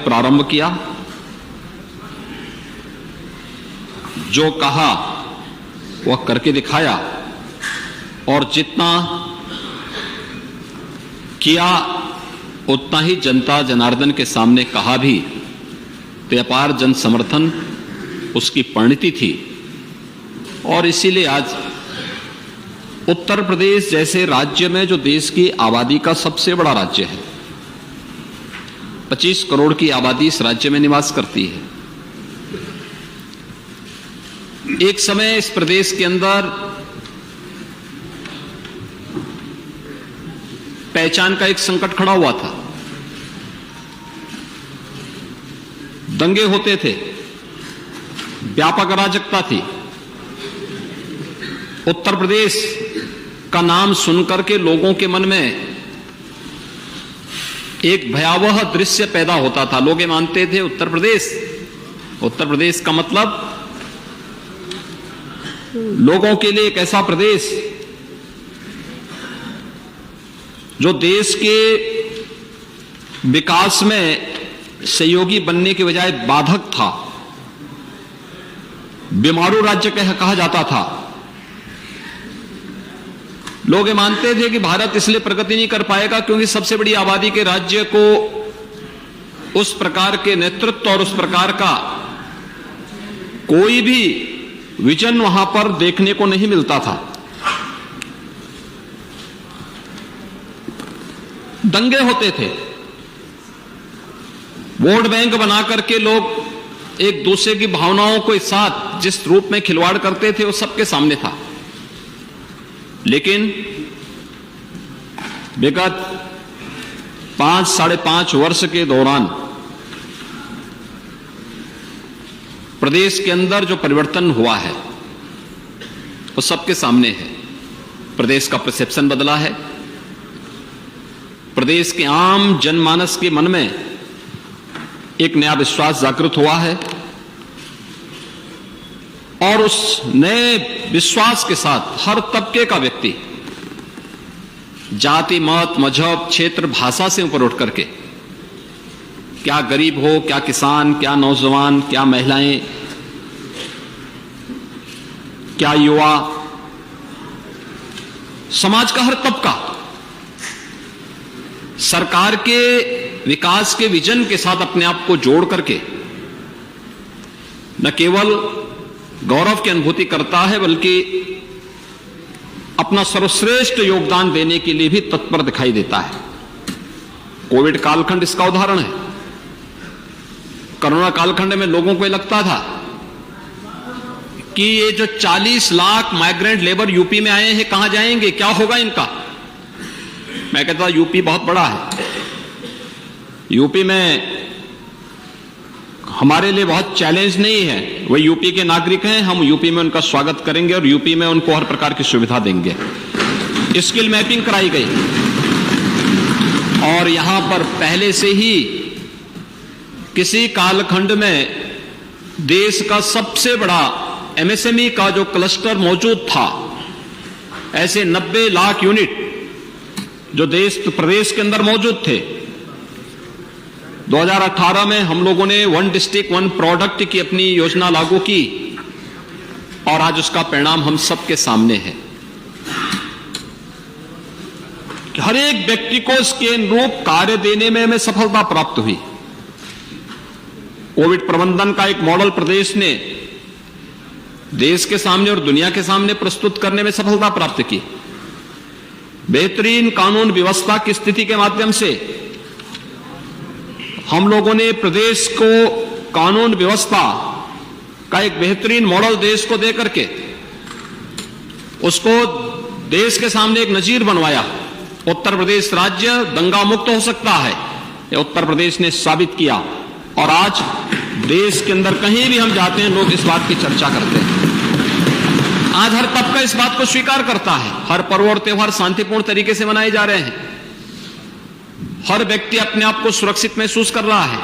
प्रारंभ किया। जो कहा वह करके दिखाया और जितना किया उतना ही जनता जनार्दन के सामने कहा भी, तो अपार जन समर्थन उसकी परिणति थी। और इसीलिए आज उत्तर प्रदेश जैसे राज्य में, जो देश की आबादी का सबसे बड़ा राज्य है, 25 करोड़ की आबादी इस राज्य में निवास करती है, एक समय इस प्रदेश के अंदर पहचान का एक संकट खड़ा हुआ था। दंगे होते थे, व्यापक अराजकता थी। उत्तर प्रदेश का नाम सुनकर के लोगों के मन में एक भयावह दृश्य पैदा होता था। लोग ये मानते थे उत्तर प्रदेश का मतलब लोगों के लिए एक ऐसा प्रदेश जो देश के विकास में सहयोगी बनने के बजाय बाधक था, बीमारू राज्य कहा जाता था। लोग ये मानते थे कि भारत इसलिए प्रगति नहीं कर पाएगा क्योंकि सबसे बड़ी आबादी के राज्य को उस प्रकार के नेतृत्व और उस प्रकार का कोई भी विजन वहां पर देखने को नहीं मिलता था। दंगे होते थे, वोट बैंक बना करके लोग एक दूसरे की भावनाओं को एक साथ जिस रूप में खिलवाड़ करते थे वो सबके सामने था। लेकिन विगत 5-5.5 वर्ष के दौरान प्रदेश के अंदर जो परिवर्तन हुआ है वो सबके सामने है। प्रदेश का परसेप्शन बदला है, प्रदेश के आम जनमानस के मन में एक नया विश्वास जागृत हुआ है और उस नए विश्वास के साथ हर तबके का व्यक्ति जाति, मत, मजहब, क्षेत्र, भाषा से ऊपर उठ करके, क्या गरीब हो, क्या किसान, क्या नौजवान, क्या महिलाएं, क्या युवा, समाज का हर तबका सरकार के विकास के विजन के साथ अपने आप को जोड़ करके न केवल गौरव की अनुभूति करता है बल्कि अपना सर्वश्रेष्ठ योगदान देने के लिए भी तत्पर दिखाई देता है। कोविड कालखंड इसका उदाहरण है। कोरोना कालखंड में लोगों को लगता था कि ये जो 40 लाख माइग्रेंट लेबर यूपी में आए हैं कहां जाएंगे, क्या होगा इनका। मैं कहता यूपी बहुत बड़ा है, यूपी में हमारे लिए बहुत चैलेंज नहीं है। वह यूपी के नागरिक हैं, हम यूपी में उनका स्वागत करेंगे और यूपी में उनको हर प्रकार की सुविधा देंगे। स्किल मैपिंग कराई गई और यहां पर पहले से ही किसी कालखंड में देश का सबसे बड़ा एमएसएमई का जो क्लस्टर मौजूद था, ऐसे 90 लाख यूनिट जो प्रदेश के अंदर मौजूद थे। 2018 में हम लोगों ने 1 डिस्ट्रिक्ट 1 प्रोडक्ट की अपनी योजना लागू की और आज उसका परिणाम हम सबके सामने है कि हर एक व्यक्ति को इसके अनुरूप कार्य देने में हमें सफलता प्राप्त हुई। कोविड प्रबंधन का एक मॉडल प्रदेश ने देश के सामने और दुनिया के सामने प्रस्तुत करने में सफलता प्राप्त की। बेहतरीन कानून व्यवस्था की स्थिति के माध्यम से हम लोगों ने प्रदेश को कानून व्यवस्था का एक बेहतरीन मॉडल देश को देकर के उसको देश के सामने एक नजीर बनवाया। उत्तर प्रदेश राज्य दंगा मुक्त हो सकता है, यह उत्तर प्रदेश ने साबित किया और आज देश के अंदर कहीं भी हम जाते हैं लोग इस बात की चर्चा करते हैं। आज हर तबका इस बात को स्वीकार करता है। हर पर्व और त्योहार शांतिपूर्ण तरीके से मनाए जा रहे हैं। हर व्यक्ति अपने आप को सुरक्षित महसूस कर रहा है।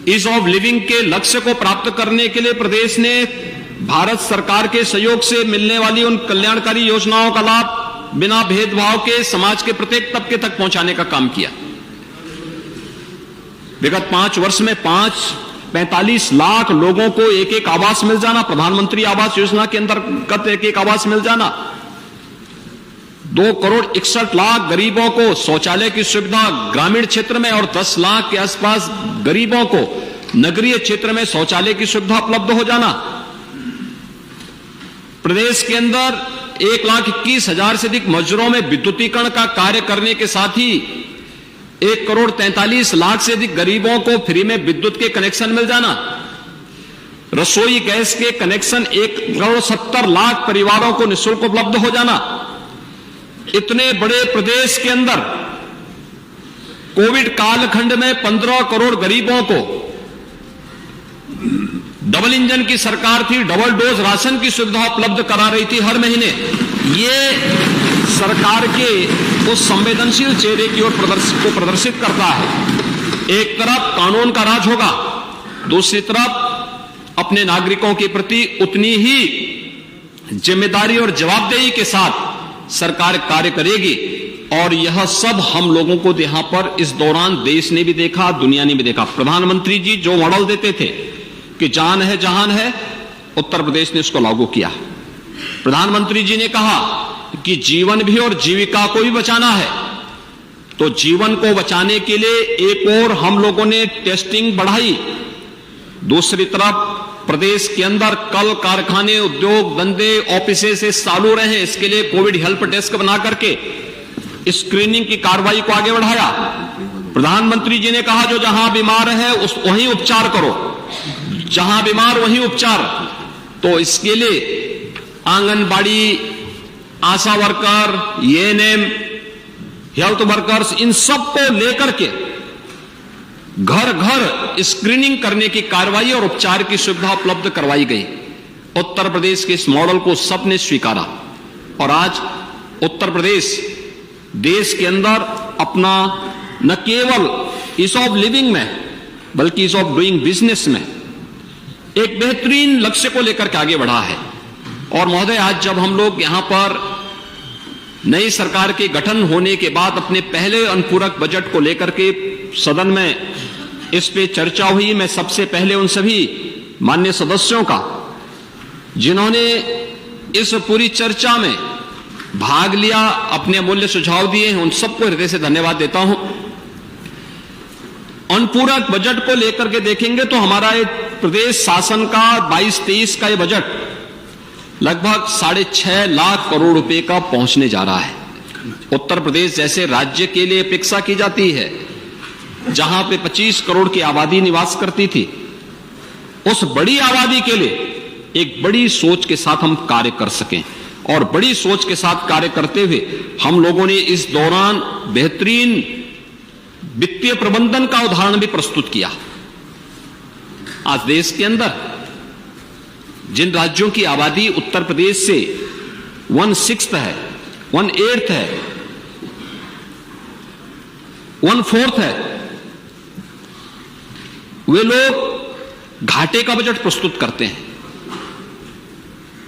ईज ऑफ लिविंग के लक्ष्य को प्राप्त करने के लिए प्रदेश ने भारत सरकार के सहयोग से मिलने वाली उन कल्याणकारी योजनाओं का लाभ बिना भेदभाव के समाज के प्रत्येक तबके तक पहुंचाने का काम किया। विगत 5 वर्ष में 45 लाख लोगों को एक एक आवास मिल जाना, प्रधानमंत्री आवास योजना के अंतर्गत एक एक आवास मिल जाना, 2 करोड़ 61 लाख गरीबों को शौचालय की सुविधा ग्रामीण क्षेत्र में और 10 लाख के आसपास गरीबों को नगरीय क्षेत्र में शौचालय की सुविधा उपलब्ध हो जाना, प्रदेश के अंदर 1,21,000 से अधिक मजदूरों में विद्युतीकरण का कार्य करने के साथ ही 1 करोड़ 43 लाख से अधिक गरीबों को फ्री में विद्युत के कनेक्शन मिल जाना, रसोई गैस के कनेक्शन 1 करोड़ 70 लाख परिवारों को निःशुल्क उपलब्ध हो जाना। इतने बड़े प्रदेश के अंदर कोविड कालखंड में 15 करोड़ गरीबों को डबल इंजन की सरकार थी, डबल डोज राशन की सुविधा उपलब्ध करा रही थी हर महीने। ये सरकार के उस संवेदनशील चेहरे की ओर प्रदर्शित करता है। एक तरफ कानून का राज होगा, दूसरी तरफ अपने नागरिकों के प्रति उतनी ही जिम्मेदारी और जवाबदेही के साथ सरकार कार्य करेगी। और यह सब हम लोगों को यहां पर इस दौरान देश ने भी देखा, दुनिया ने भी देखा। प्रधानमंत्री जी जो मॉडल देते थे कि जान है जहान है, उत्तर प्रदेश ने इसको लागू किया। प्रधानमंत्री जी ने कहा कि जीवन भी और जीविका को भी बचाना है, तो जीवन को बचाने के लिए एक और हम लोगों ने टेस्टिंग बढ़ाई। दूसरी तरफ प्रदेश के अंदर कल कारखाने, उद्योग धंधे, ऑफिसे से चालू रहे, इसके लिए कोविड हेल्प डेस्क बना करके स्क्रीनिंग की कार्रवाई को आगे बढ़ाया। प्रधानमंत्री जी ने कहा जो जहां बीमार है उस वहीं उपचार करो, जहां बीमार वहीं उपचार। तो इसके लिए आंगनबाड़ी, आशा वर्कर, एएनएम, हेल्थ वर्कर्स, इन सब को लेकर के घर घर स्क्रीनिंग करने की कार्रवाई और उपचार की सुविधा उपलब्ध करवाई गई। उत्तर प्रदेश के इस मॉडल को सबने स्वीकारा और आज उत्तर प्रदेश देश के अंदर अपना न केवल ईज ऑफ लिविंग में बल्कि ईज ऑफ डूइंग बिजनेस में एक बेहतरीन लक्ष्य को लेकर के आगे बढ़ा है। और महोदय, आज जब हम लोग यहां पर नई सरकार के गठन होने के बाद अपने पहले अनुपूरक बजट को लेकर के सदन में इस पे चर्चा हुई, मैं सबसे पहले उन सभी माननीय सदस्यों का जिन्होंने इस पूरी चर्चा में भाग लिया, अपने अमूल्य सुझाव दिए हैं, उन सबको हृदय से धन्यवाद देता हूं। अनुपूरक बजट को लेकर के देखेंगे तो हमारा प्रदेश शासन का 22-23 का ये बजट लगभग 6.5 लाख करोड़ रुपए का पहुंचने जा रहा है। उत्तर प्रदेश जैसे राज्य के लिए अपेक्षा की जाती है जहां पे 25 करोड़ की आबादी निवास करती थी, उस बड़ी आबादी के लिए एक बड़ी सोच के साथ हम कार्य कर सकें। और बड़ी सोच के साथ कार्य करते हुए हम लोगों ने इस दौरान बेहतरीन वित्तीय प्रबंधन का उदाहरण भी प्रस्तुत किया। आज देश के अंदर जिन राज्यों की आबादी उत्तर प्रदेश से 1/6 है, 1/8 है, 1/4 है, वे लोग घाटे का बजट प्रस्तुत करते हैं।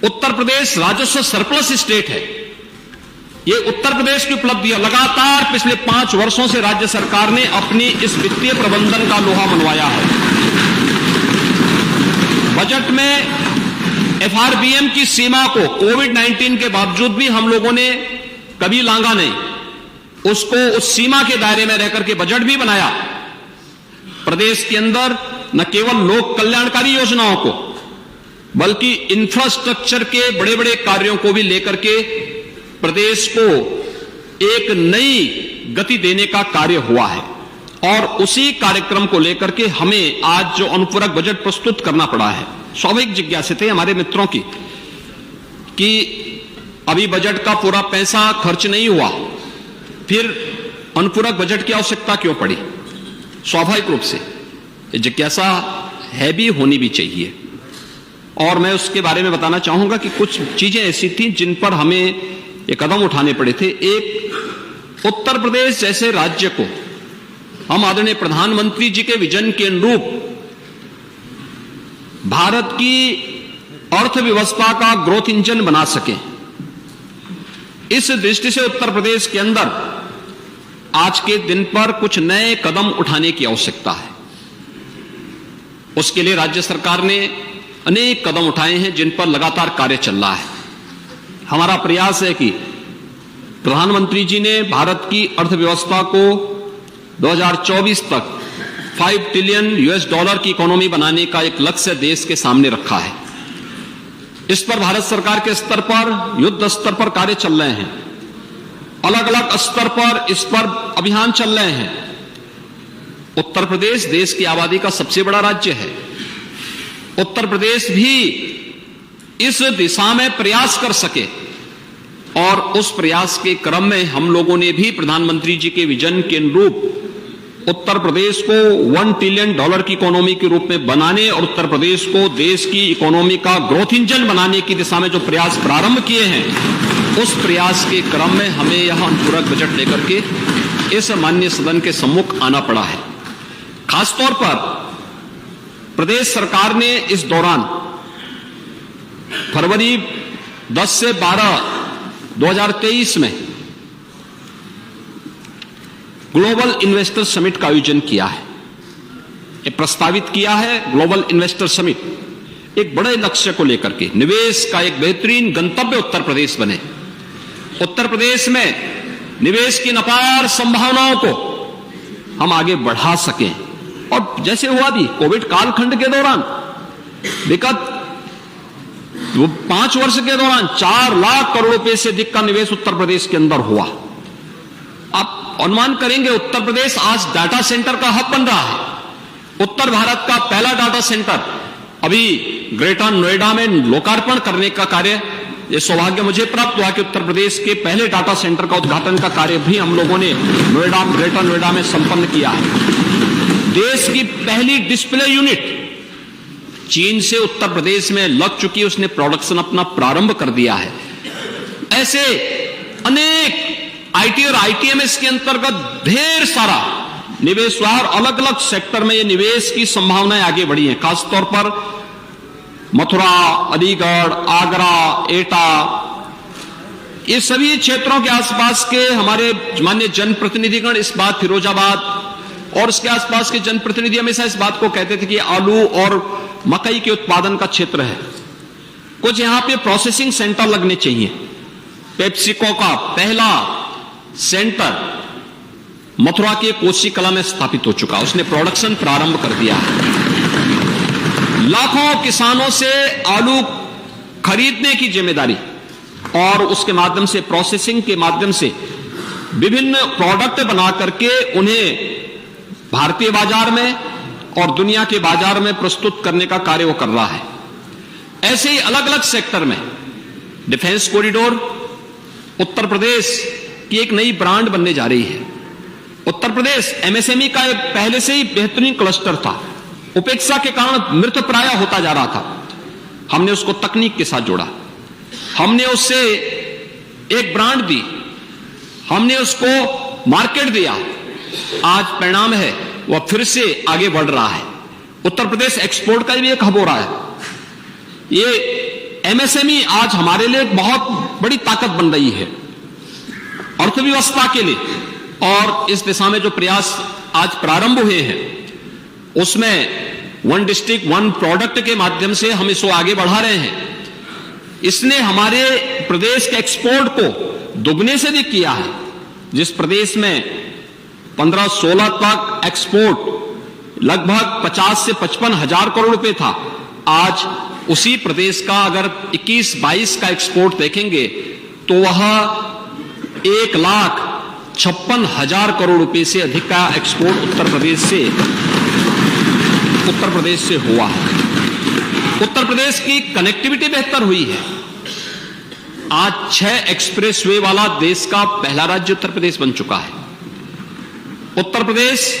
उत्तर प्रदेश राजस्व सरप्लस स्टेट है। ये उत्तर प्रदेश की उपलब्धि है। लगातार पिछले 5 वर्षों से राज्य सरकार ने अपनी इस वित्तीय प्रबंधन का लोहा मनवाया है। बजट में एफआरबीएम की सीमा को कोविड-19 के बावजूद भी हम लोगों ने कभी लांघा नहीं, उसको उस सीमा के दायरे में रहकर के बजट भी बनाया। प्रदेश के अंदर न केवल लोक कल्याणकारी योजनाओं को बल्कि इंफ्रास्ट्रक्चर के बड़े बड़े कार्यों को भी लेकर के प्रदेश को एक नई गति देने का कार्य हुआ है। और उसी कार्यक्रम को लेकर के हमें आज जो अनुपूरक बजट प्रस्तुत करना पड़ा है, स्वाभाविक जिज्ञासा थे हमारे मित्रों की कि अभी बजट का पूरा पैसा खर्च नहीं हुआ, फिर अनुपूरक बजट की आवश्यकता क्यों पड़ी। स्वाभाविक रूप से जिज्ञासा है भी, होनी भी चाहिए। और मैं उसके बारे में बताना चाहूंगा कि कुछ चीजें ऐसी थी जिन पर हमें ये कदम उठाने पड़े थे। एक, उत्तर प्रदेश जैसे राज्य को हम आदरणीय प्रधानमंत्री जी के विजन के अनुरूप भारत की अर्थव्यवस्था का ग्रोथ इंजन बना सके, इस दृष्टि से उत्तर प्रदेश के अंदर आज के दिन पर कुछ नए कदम उठाने की आवश्यकता है। उसके लिए राज्य सरकार ने अनेक कदम उठाए हैं जिन पर लगातार कार्य चल रहा है। हमारा प्रयास है कि प्रधानमंत्री जी ने भारत की अर्थव्यवस्था को 2024 तक $5 ट्रिलियन की इकोनॉमी बनाने का एक लक्ष्य देश के सामने रखा है। इस पर भारत सरकार के स्तर पर, युद्ध स्तर पर कार्य चल रहे हैं। अलग अलग स्तर पर इस पर अभियान चल रहे हैं। उत्तर प्रदेश देश की आबादी का सबसे बड़ा राज्य है। उत्तर प्रदेश भी इस दिशा में प्रयास कर सके, और उस प्रयास के क्रम में हम लोगों ने भी प्रधानमंत्री जी के विजन के अनुरूप उत्तर प्रदेश को $1 ट्रिलियन की इकोनॉमी के रूप में बनाने और उत्तर प्रदेश को देश की इकोनॉमी का ग्रोथ इंजन बनाने की दिशा में जो प्रयास प्रारंभ किए हैं, उस प्रयास के क्रम में हमें यह अनुपूरक बजट लेकर के इस माननीय सदन के सम्मुख आना पड़ा है। खासतौर पर प्रदेश सरकार ने इस दौरान फरवरी 10 से 12 2023 में ग्लोबल इन्वेस्टर समिट का आयोजन किया है। ये प्रस्तावित किया है ग्लोबल इन्वेस्टर समिट एक बड़े लक्ष्य को लेकर के, निवेश का एक बेहतरीन गंतव्य उत्तर प्रदेश बने। उत्तर प्रदेश में निवेश की अपार संभावनाओं को हम आगे बढ़ा सकें, और जैसे हुआ भी कोविड कालखंड के दौरान विगत 5 वर्ष के दौरान 4 लाख करोड़ रुपए से अधिक का निवेश उत्तर प्रदेश के अंदर हुआ। आप अनुमान करेंगे उत्तर प्रदेश आज डाटा सेंटर का हब बन रहा है। उत्तर भारत का पहला डाटा सेंटर अभी ग्रेटर नोएडा में लोकार्पण करने का कार्य, ये सौभाग्य मुझे प्राप्त हुआ कि उत्तर प्रदेश के पहले डाटा सेंटर का उद्घाटन का कार्य भी हम लोगों ने ग्रेटर नोएडा में संपन्न किया है। देश की पहली डिस्प्ले यूनिट चीन से उत्तर प्रदेश में लग चुकी है, उसने प्रोडक्शन अपना प्रारंभ कर दिया है। ऐसे अनेक आईटी और आईटीएमएस के अंतर्गत ढेर सारा निवेश हुआ और अलग अलग सेक्टर में ये निवेश की संभावनाएं आगे बढ़ी हैं। खासतौर पर मथुरा, अलीगढ़, आगरा, एटा, ये सभी क्षेत्रों के आसपास के हमारे माननीय जनप्रतिनिधिगण इस बात, फिरोजाबाद और उसके आसपास के जनप्रतिनिधि हमेशा इस बात को कहते थे कि आलू और मकई के उत्पादन का क्षेत्र है, कुछ यहां पे प्रोसेसिंग सेंटर लगने चाहिए। पेप्सिको का पहला सेंटर मथुरा के कोसी कला में स्थापित हो चुका, उसने प्रोडक्शन प्रारंभ कर दिया है। लाखों किसानों से आलू खरीदने की जिम्मेदारी और उसके माध्यम से प्रोसेसिंग के माध्यम से विभिन्न प्रोडक्ट बना करके उन्हें भारतीय बाजार में और दुनिया के बाजार में प्रस्तुत करने का कार्य वो कर रहा है। ऐसे ही अलग अलग सेक्टर में डिफेंस कॉरिडोर उत्तर प्रदेश की एक नई ब्रांड बनने जा रही है। उत्तर प्रदेश एमएसएमई का एक पहले से ही बेहतरीन क्लस्टर था, उपेक्षा के कारण मृतप्राय होता जा रहा था। हमने उसको तकनीक के साथ जोड़ा, हमने उससे एक ब्रांड दी, हमने उसको मार्केट दिया। आज परिणाम है वह फिर से आगे बढ़ रहा है। उत्तर प्रदेश एक्सपोर्ट का भी एक हब हो रहा है। ये एमएसएमई आज हमारे लिए एक बहुत बड़ी ताकत बन रही है अर्थव्यवस्था के लिए, और इस दिशा में जो प्रयास आज प्रारंभ हुए हैं उसमें वन डिस्ट्रिक्ट वन प्रोडक्ट के माध्यम से हम इसको आगे बढ़ा रहे हैं। इसने हमारे प्रदेश के एक्सपोर्ट को दुगने से भी किया है। जिस प्रदेश में 15-16 तक एक्सपोर्ट लगभग 50 से 55 हजार करोड़ रुपए था, आज उसी प्रदेश का अगर 21-22 का एक्सपोर्ट देखेंगे तो वह 1,56,000 करोड़ रुपए से अधिक का एक्सपोर्ट उत्तर प्रदेश से हुआ है। उत्तर प्रदेश की कनेक्टिविटी बेहतर हुई है। आज 6 एक्सप्रेसवे वाला देश का पहला राज्य उत्तर प्रदेश बन चुका है। उत्तर प्रदेश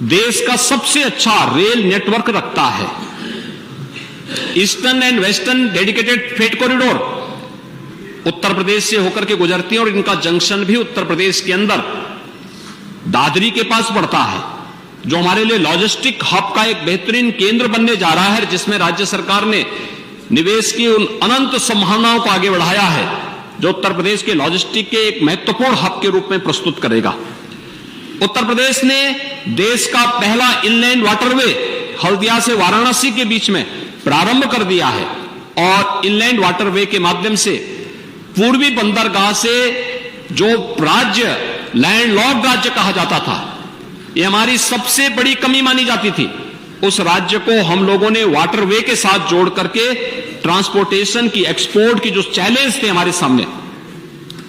देश का सबसे अच्छा रेल नेटवर्क रखता है। Eastern and western dedicated freight corridor Uttar Pradesh से होकर के गुजरती है और इनका जंक्शन भी उत्तर प्रदेश के अंदर दादरी के पास पड़ता है, जो हमारे लिए लॉजिस्टिक हब का एक बेहतरीन केंद्र बनने जा रहा है, जिसमें राज्य सरकार ने निवेश की उन अनंत संभावनाओं को आगे बढ़ाया है, जो उत्तर प्रदेश के लॉजिस्टिक के एक महत्वपूर्ण हब के रूप में प्रस्तुत करेगा। उत्तर प्रदेश ने देश का पहला इनलैंड वाटरवे हल्दिया से वाराणसी के बीच में प्रारंभ कर दिया है और इनलैंड वाटरवे के माध्यम से पूर्वी बंदरगाह से जो राज्य लैंडलॉक्ड राज्य कहा जाता था, यह हमारी सबसे बड़ी कमी मानी जाती थी, उस राज्य को हम लोगों ने वाटरवे के साथ जोड़ करके ट्रांसपोर्टेशन की, एक्सपोर्ट की जो चैलेंज थे हमारे सामने,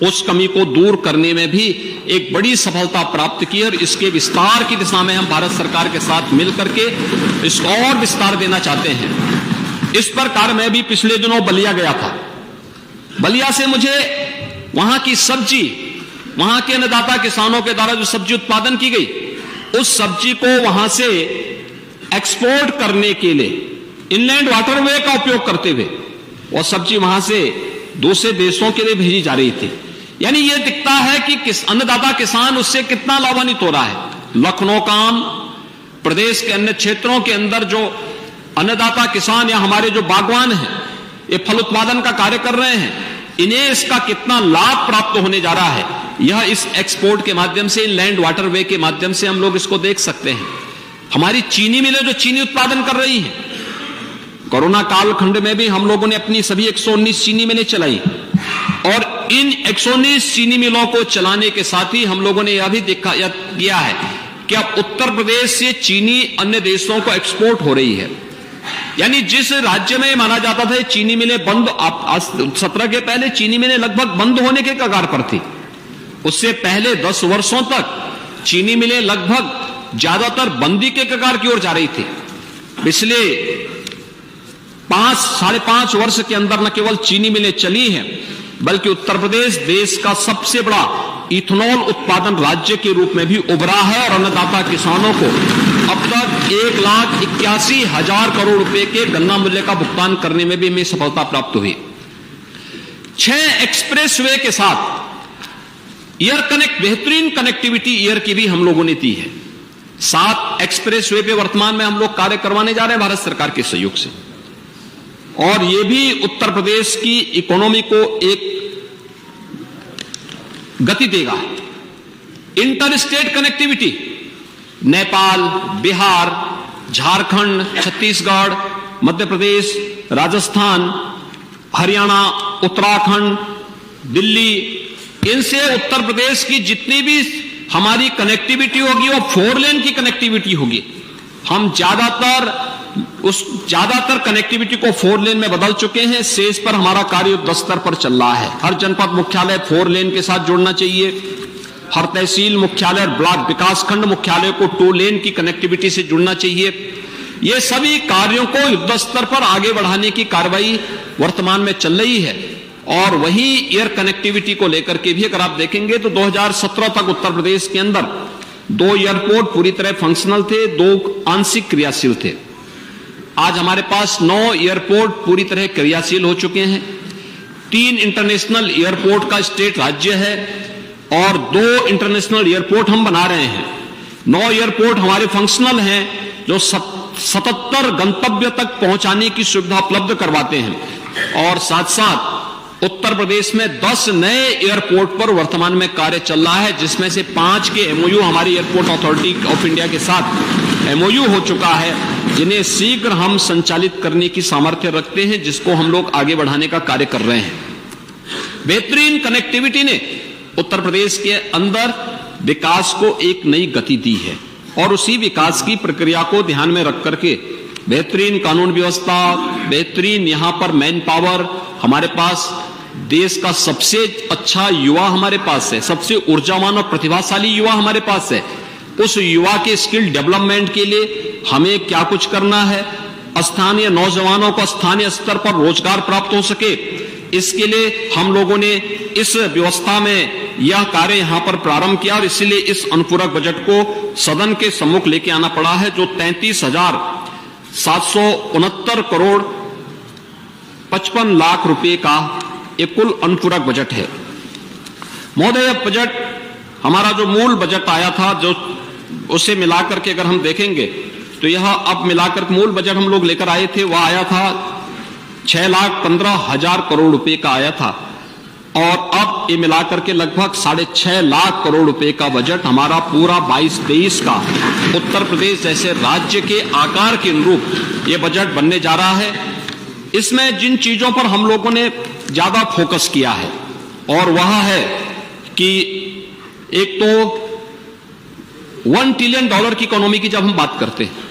उस कमी को दूर करने में भी एक बड़ी सफलता प्राप्त की और इसके विस्तार की दिशा में हम भारत सरकार के साथ मिलकर के इसको और विस्तार देना चाहते हैं। इस प्रकार मैं भी पिछले दिनों बलिया गया था। बलिया से मुझे वहां की सब्जी, वहां के अन्नदाता किसानों के द्वारा जो सब्जी उत्पादन की गई, उस सब्जी को वहां से एक्सपोर्ट करने के लिए इनलैंड वाटरवे का उपयोग करते हुए वो सब्जी वहां से दूसरे देशों के लिए भेजी जा रही थी। यानी यह दिखता है कि अन्नदाता किसान उससे कितना लाभान्वित हो रहा है। लखनऊ काम, प्रदेश के अन्य क्षेत्रों के अंदर जो अन्नदाता किसान या हमारे जो बागवान हैं, ये फल उत्पादन का कार्य कर रहे हैं, इन्हें इसका कितना लाभ प्राप्त होने जा रहा है, यह इस एक्सपोर्ट के माध्यम से, लैंड वाटरवे के माध्यम से हम लोग इसको देख सकते हैं। हमारी चीनी मिलें जो चीनी उत्पादन कर रही हैं, कोरोना कालखंड में भी हम लोगों ने अपनी सभी 119 चीनी मिलें चलाई और इन 119 चीनी मिलों को चलाने के साथ ही हम लोगों ने यह भी देखा किया है कि अब उत्तर प्रदेश से चीनी अन्य देशों को एक्सपोर्ट हो रही है। यानी जिस राज्य में माना जाता था चीनी मिलें बंद, आज 17 के पहले चीनी मिलें लगभग बंद होने के कगार पर थी, उससे पहले 10 वर्षों तक चीनी मिलें लगभग ज्यादातर बंदी के कगार की ओर जा रही थी। पिछले 5-5.5 वर्ष के अंदर न केवल चीनी मिलें चली हैं, बल्कि उत्तर प्रदेश देश का सबसे बड़ा इथेनॉल उत्पादन राज्य के रूप में भी उभरा है और अन्नदाता किसानों को अब तक 1,81,000 करोड़ रुपए के गन्ना मूल्य का भुगतान करने में भी हमें सफलता प्राप्त हुई। 6 एक्सप्रेसवे के साथ एयर कनेक्ट, बेहतरीन कनेक्टिविटी एयर की भी हम लोगों ने दी है। 7 एक्सप्रेसवे पे वर्तमान में हम लोग कार्य करवाने जा रहे हैं भारत सरकार के सहयोग से, और ये भी उत्तर प्रदेश की इकोनॉमी को एक गति देगा। Inter state connectivity, Nepal, Bihar, Jharkhand, Chhattisgarh, Madhya Pradesh, Rajasthan, Haryana, Uttarakhand, Delhi, इनसे उत्तर प्रदेश की जितनी भी हमारी कनेक्टिविटी होगी वो 4 लेन की कनेक्टिविटी होगी। हम ज्यादातर कनेक्टिविटी को 4 लेन में बदल चुके हैं। शेष पर हमारा कार्य युद्ध स्तर पर चल रहा है। हर जनपद मुख्यालय 4 लेन के साथ जुड़ना चाहिए। हर तहसील मुख्यालय और ब्लॉक विकासखंड मुख्यालय को 2 लेन की कनेक्टिविटी से जुड़ना चाहिए। ये सभी कार्यों को युद्ध स्तर पर आगे बढ़ाने की कार्रवाई वर्तमान में चल रही है। और वही एयर कनेक्टिविटी को लेकर के भी अगर आप देखेंगे तो 2017 तक उत्तर प्रदेश के अंदर 2 एयरपोर्ट पूरी तरह फंक्शनल थे, 2 आंशिक क्रियाशील थे। आज हमारे पास 9 एयरपोर्ट पूरी तरह क्रियाशील हो चुके हैं। 3 इंटरनेशनल एयरपोर्ट का स्टेट राज्य है और 2 इंटरनेशनल एयरपोर्ट हम बना रहे हैं। 9 एयरपोर्ट हमारे फंक्शनल हैं जो 77 गंतव्य तक पहुंचाने की सुविधा उपलब्ध करवाते हैं। और साथ साथ उत्तर प्रदेश में 10 नए एयरपोर्ट पर वर्तमान में कार्य चल रहा है, जिसमें से 5 के एमओयू हमारी एयरपोर्ट अथॉरिटी ऑफ इंडिया के साथ एमओयू हो चुका है, जिन्हें शीघ्र हम संचालित करने की सामर्थ्य रखते हैं, जिसको हम लोग आगे बढ़ाने का कार्य कर रहे हैं। बेहतरीन कनेक्टिविटी ने उत्तर प्रदेश के अंदर विकास को एक नई गति दी है और उसी विकास की प्रक्रिया को ध्यान में रख करके बेहतरीन कानून व्यवस्था, बेहतरीन यहां पर मैन पावर, हमारे पास देश का सबसे अच्छा युवा हमारे पास है, सबसे ऊर्जावान और प्रतिभाशाली युवा हमारे पास है। उस युवा के स्किल डेवलपमेंट के लिए हमें क्या कुछ करना है, स्थानीय नौजवानों को स्थानीय स्तर पर रोजगार प्राप्त हो सके, इसके लिए हम लोगों ने इस व्यवस्था में यह कार्य यहां पर प्रारंभ किया और इसीलिए इस अनुपूरक बजट को सदन के सम्मुख लेके आना पड़ा है, जो 33,769 करोड़ 55 लाख रुपए का एक कुल अनुपूरक बजट है। महोदय, बजट हमारा जो मूल बजट आया था, जो उसे मिलाकर के अगर हम देखेंगे तो यह अब मिलाकर मूल बजट हम लोग लेकर आए थे, वह आया था 6,15,000 करोड़ रुपए का आया था और अब ये मिलाकर के लगभग 6.5 लाख करोड़ रुपए का बजट हमारा पूरा 22-23 का उत्तर प्रदेश जैसे राज्य के आकार के अनुरूप ये बजट बनने जा रहा है। इसमें जिन चीजों पर हम लोगों ने ज्यादा फोकस किया है और वह है कि एक तो $1 ट्रिलियन की इकोनॉमी की जब हम बात करते हैं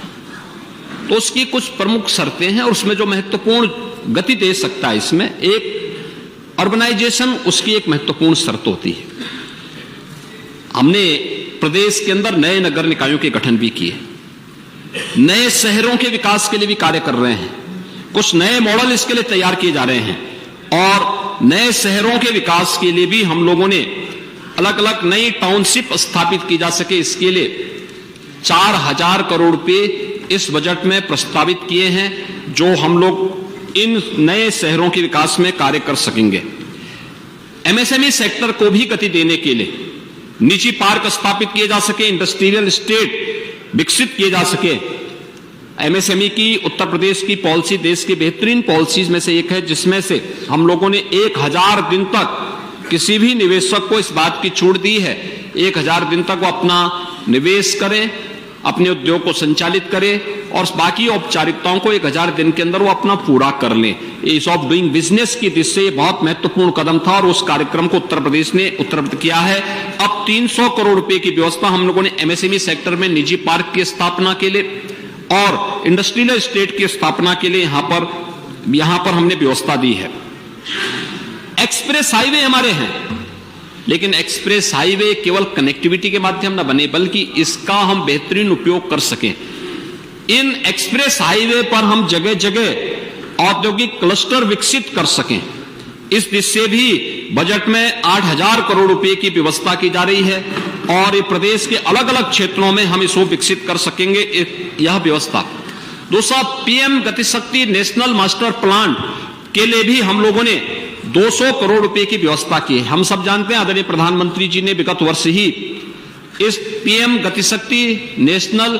तो उसकी कुछ प्रमुख शर्तें हैं और उसमें जो महत्वपूर्ण गति दे सकता है, इसमें एक अर्बनाइजेशन उसकी एक महत्वपूर्ण शर्त होती है। हमने प्रदेश के अंदर नए नगर निकायों के गठन भी किए, नए शहरों के विकास के लिए भी कार्य कर रहे हैं, कुछ नए मॉडल इसके लिए तैयार किए जा रहे हैं और नए शहरों के विकास के लिए भी हम लोगों ने अलग अलग नई टाउनशिप स्थापित की जा सके, इसके लिए 4000 करोड़ रुपए इस बजट में प्रस्तावित किए हैं, जो हम लोग इन नए शहरों के विकास में कार्य कर सकेंगे। एमएसएमई सेक्टर को भी गति देने के लिए निजी पार्क स्थापित किए जा सके, इंडस्ट्रियल स्टेट विकसित किए जा सके। एमएसएमई की उत्तर प्रदेश की पॉलिसी देश की बेहतरीन पॉलिसीज में से एक है, जिसमें से हम लोगों ने 1000 दिन तक किसी भी निवेशक को इस बात की छूट दी है, 1000 दिन तक वो अपना निवेश करें, अपने उद्योग को संचालित करें और बाकी औपचारिकताओं को 1000 दिन के अंदर वो अपना पूरा कर लें। ईज ऑफ डूइंग बिजनेस की दृष्टि से बहुत महत्वपूर्ण कदम था और उस कार्यक्रम को उत्तर प्रदेश ने उत्तरबद्ध किया है। अब 300 करोड़ रुपए की व्यवस्था हम लोगों ने एमएसएमई सेक्टर में निजी पार्क की स्थापना के लिए और इंडस्ट्रियल स्टेट की स्थापना के लिए यहां पर हमने व्यवस्था दी है। एक्सप्रेस हाईवे हमारे हैं, लेकिन एक्सप्रेस हाईवे केवल कनेक्टिविटी के माध्यम न बने बल्कि इसका हम बेहतरीन उपयोग कर सकें। इन एक्सप्रेस हाईवे पर हम जगह जगह औद्योगिक क्लस्टर विकसित कर सकें, इस दिशा से भी बजट में 8000 करोड़ रुपए की व्यवस्था की जा रही है और ये प्रदेश के अलग अलग क्षेत्रों में हम इसको विकसित कर सकेंगे, यह व्यवस्था। दूसरा, PM Gati Shakti national master plan के लिए भी हम लोगों ने 200 करोड़ रुपए की व्यवस्था की है। हम सब जानते हैं आदरणीय प्रधानमंत्री जी ने विगत वर्ष ही इस पीएम गतिशक्ति नेशनल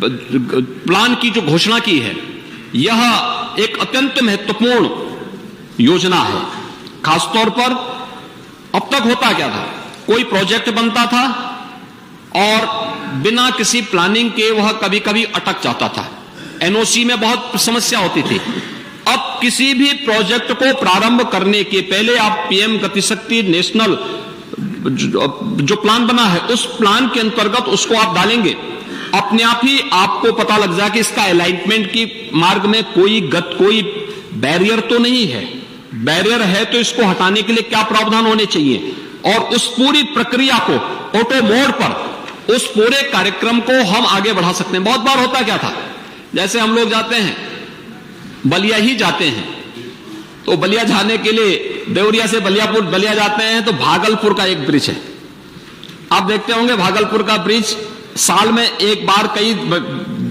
प्लान की जो घोषणा की है, यह एक अत्यंत महत्वपूर्ण योजना है। खासतौर पर अब तक होता क्या था, कोई प्रोजेक्ट बनता था और बिना किसी प्लानिंग के वह कभी कभी अटक जाता था, एनओसी में बहुत समस्या होती थी। अब किसी भी प्रोजेक्ट को प्रारंभ करने के पहले आप पीएम गतिशक्ति नेशनल जो प्लान बना है उस प्लान के अंतर्गत उसको आप डालेंगे, अपने आप ही आपको पता लग जाए कि इसका अलाइनमेंट की मार्ग में कोई बैरियर तो नहीं है, बैरियर है तो इसको हटाने के लिए क्या प्रावधान होने चाहिए और उस पूरी प्रक्रिया को ऑटो मोड पर उस पूरे कार्यक्रम को हम आगे बढ़ा सकते हैं। बहुत बार होता क्या था, जैसे हम लोग जाते हैं बलिया ही जाते हैं, तो बलिया जाने के लिए देवरिया से बलिया जाते हैं तो भागलपुर का एक ब्रिज है, आप देखते होंगे भागलपुर का ब्रिज साल में एक बार कई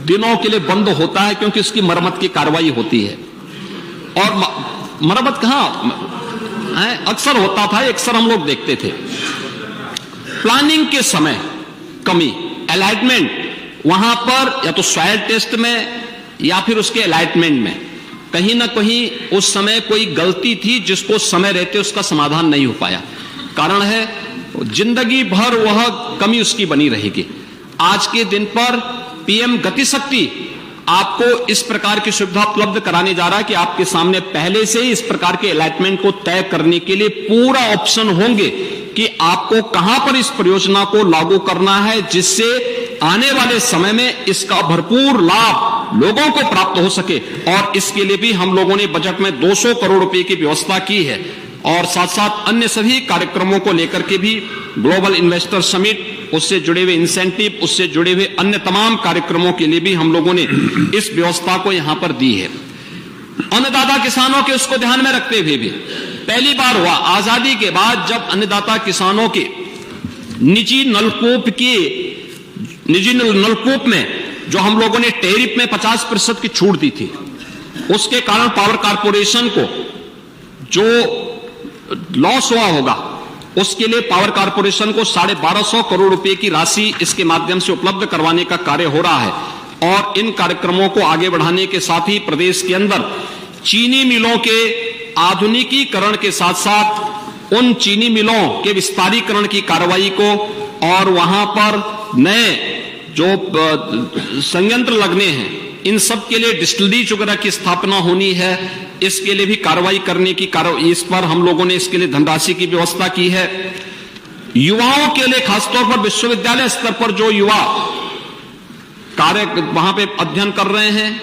दिनों के लिए बंद होता है क्योंकि उसकी मरम्मत की कार्रवाई होती है। और मरम्मत कहां अक्सर होता था, अक्सर हम लोग देखते थे। प्लानिंग के समय कमी, अलाइनमेंट वहां पर या तो सॉइल टेस्ट में या फिर उसके अलाइनमेंट में कहीं ना कहीं उस समय कोई गलती थी जिसको समय रहते उसका समाधान नहीं हो पाया। कारण है जिंदगी भर वह कमी उसकी बनी रहेगी। आज के दिन पर पीएम गतिशक्ति आपको इस प्रकार की सुविधा उपलब्ध कराने जा रहा है कि आपके सामने पहले से ही इस प्रकार के अलाइनमेंट को तय करने के लिए पूरा ऑप्शन होंगे कि आपको कहां पर इस परियोजना को लागू करना है, जिससे आने वाले समय में इसका भरपूर लाभ लोगों को प्राप्त हो सके। और इसके लिए भी हम लोगों ने बजट में 200 करोड़ रुपए की व्यवस्था की है और साथ साथ अन्य सभी कार्यक्रमों को लेकर के भी ग्लोबल इन्वेस्टर समिट, उससे जुड़े हुए इंसेंटिव, उससे जुड़े हुए अन्य तमाम कार्यक्रमों के लिए भी हम लोगों ने इस व्यवस्था को यहां पर दी है। अन्नदाता किसानों के उसको ध्यान में रखते हुए भी पहली बार हुआ आजादी के बाद जब अन्नदाता किसानों के निजी नलकूप में जो हम लोगों ने टैरिफ में 50% की छूट दी थी, उसके कारण पावर कारपोरेशन को जो लॉस हुआ होगा उसके लिए पावर कारपोरेशन को 1250 करोड़ रुपए की राशि इसके माध्यम से उपलब्ध करवाने का कार्य हो रहा है। और इन कार्यक्रमों को आगे बढ़ाने के साथ ही प्रदेश के अंदर चीनी मिलों के आधुनिकीकरण के साथ साथ उन चीनी मिलों के विस्तारीकरण की कार्रवाई को और वहां पर नए जो संयंत्र लगने हैं, इन सब के लिए डिस्टिलरीज वगैरह की स्थापना होनी है, इसके लिए भी कार्रवाई करने की इस पर हम लोगों ने इसके लिए धनराशि की व्यवस्था की है। युवाओं के लिए खासतौर पर विश्वविद्यालय स्तर पर जो युवा कार्य वहां पे अध्ययन कर रहे हैं,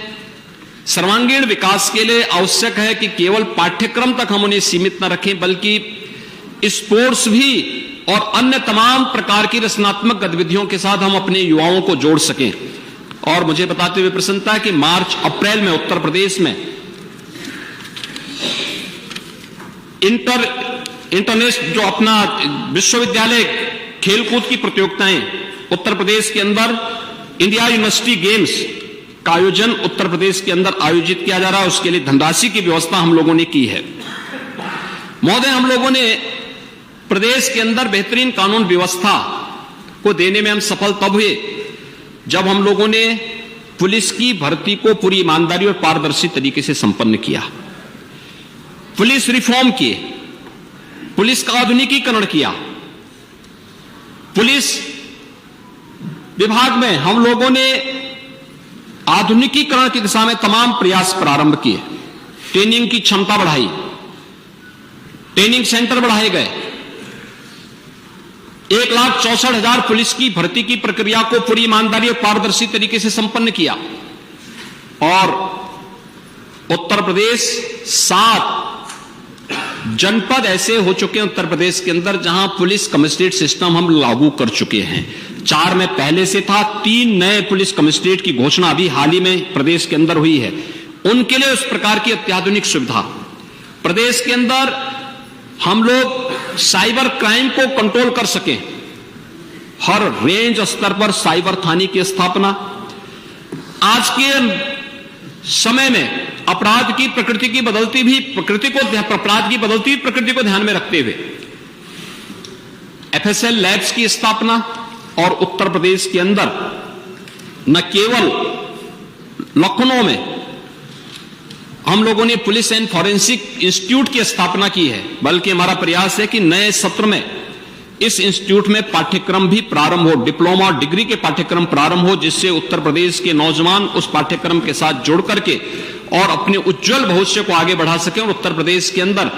सर्वांगीण विकास के लिए आवश्यक है कि केवल पाठ्यक्रम तक हम उन्हें सीमित न रखें, बल्कि स्पोर्ट्स भी और अन्य तमाम प्रकार की रचनात्मक गतिविधियों के साथ हम अपने युवाओं को जोड़ सकें। और मुझे बताते हुए प्रसन्नता है कि मार्च अप्रैल में उत्तर प्रदेश में इंटरनेशनल जो अपना विश्वविद्यालय खेलकूद की प्रतियोगिताएं उत्तर प्रदेश के अंदर इंडिया यूनिवर्सिटी गेम्स का आयोजन उत्तर प्रदेश के अंदर आयोजित किया जा रहा है। उसके लिए धनराशि की व्यवस्था हम लोगों ने की है। महोदय, हम लोगों ने प्रदेश के अंदर बेहतरीन कानून व्यवस्था को देने में हम सफल तब हुए जब हम लोगों ने पुलिस की भर्ती को पूरी ईमानदारी और पारदर्शी तरीके से संपन्न किया, पुलिस रिफॉर्म किए, पुलिस का आधुनिकीकरण किया, पुलिस विभाग में हम लोगों ने आधुनिकीकरण की दिशा में तमाम प्रयास प्रारंभ किए, ट्रेनिंग की क्षमता बढ़ाई, ट्रेनिंग सेंटर बढ़ाए गए, 1,64,000 पुलिस की भर्ती की प्रक्रिया को पूरी ईमानदारी और पारदर्शी तरीके से संपन्न किया और उत्तर प्रदेश 7 जनपद ऐसे हो चुके हैं उत्तर प्रदेश के अंदर जहां पुलिस कमिश्नरेट सिस्टम हम लागू कर चुके हैं। 4 में पहले से था, 3 नए पुलिस कमिश्नरेट की घोषणा अभी हाल ही में प्रदेश के अंदर हुई है। उनके लिए उस प्रकार की अत्याधुनिक सुविधा प्रदेश के अंदर हम लोग साइबर क्राइम को कंट्रोल कर सकें, हर रेंज स्तर पर साइबर थाने की स्थापना, आज के समय में अपराध की प्रकृति की बदलती भी अपराध की बदलती प्रकृति को ध्यान में रखते हुए FSL लैब्स की स्थापना और उत्तर प्रदेश के अंदर न केवल लखनऊ में हम लोगों ने पुलिस एंड फॉरेंसिक इंस्टीट्यूट की स्थापना की है, बल्कि हमारा प्रयास है कि नए सत्र में इस इंस्टीट्यूट में पाठ्यक्रम भी प्रारंभ हो, डिप्लोमा और डिग्री के पाठ्यक्रम प्रारंभ हो, जिससे उत्तर प्रदेश के नौजवान उस पाठ्यक्रम के साथ जुड़ करके और अपने उज्जवल भविष्य को आगे बढ़ा सकें और उत्तर प्रदेश के अंदर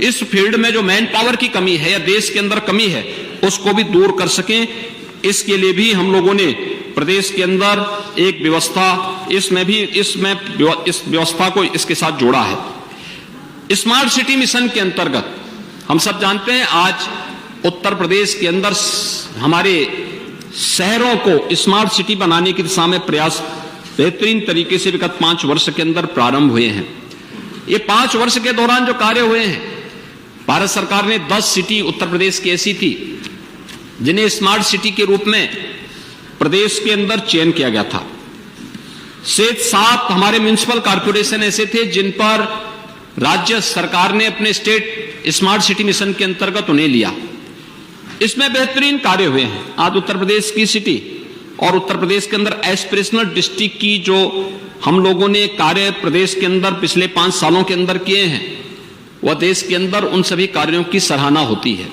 इस फील्ड में जो मैन पावर की कमी है या देश के अंदर कमी है उसको भी दूर कर सकें। इसके लिए भी हम लोगों ने प्रदेश के अंदर एक व्यवस्था इस व्यवस्था को इसके साथ जोड़ा है। स्मार्ट सिटी मिशन के अंतर्गत हम सब जानते हैं आज उत्तर प्रदेश के अंदर हमारे शहरों को स्मार्ट सिटी बनाने की दिशा में प्रयास बेहतरीन तरीके से विगत 5 वर्ष के अंदर प्रारंभ हुए हैं। ये 5 वर्ष के दौरान जो कार्य हुए हैं, भारत सरकार ने 10 सिटी उत्तर प्रदेश की ऐसी थी जिन्हें स्मार्ट सिटी के रूप में प्रदेश के अंदर चयन किया गया था। 7 हमारे म्युनिसिपल कॉर्पोरेशन ऐसे थे जिन पर राज्य सरकार ने अपने स्टेट स्मार्ट सिटी मिशन के अंतर्गत उन्हें लिया। इसमें बेहतरीन कार्य हुए हैं। आज उत्तर प्रदेश की सिटी और उत्तर प्रदेश के अंदर एस्पिरेशनल डिस्ट्रिक्ट की जो हम लोगों ने कार्य प्रदेश के अंदर पिछले 5 सालों के अंदर किए हैं, वह देश के अंदर उन सभी कार्यों की सराहना होती है।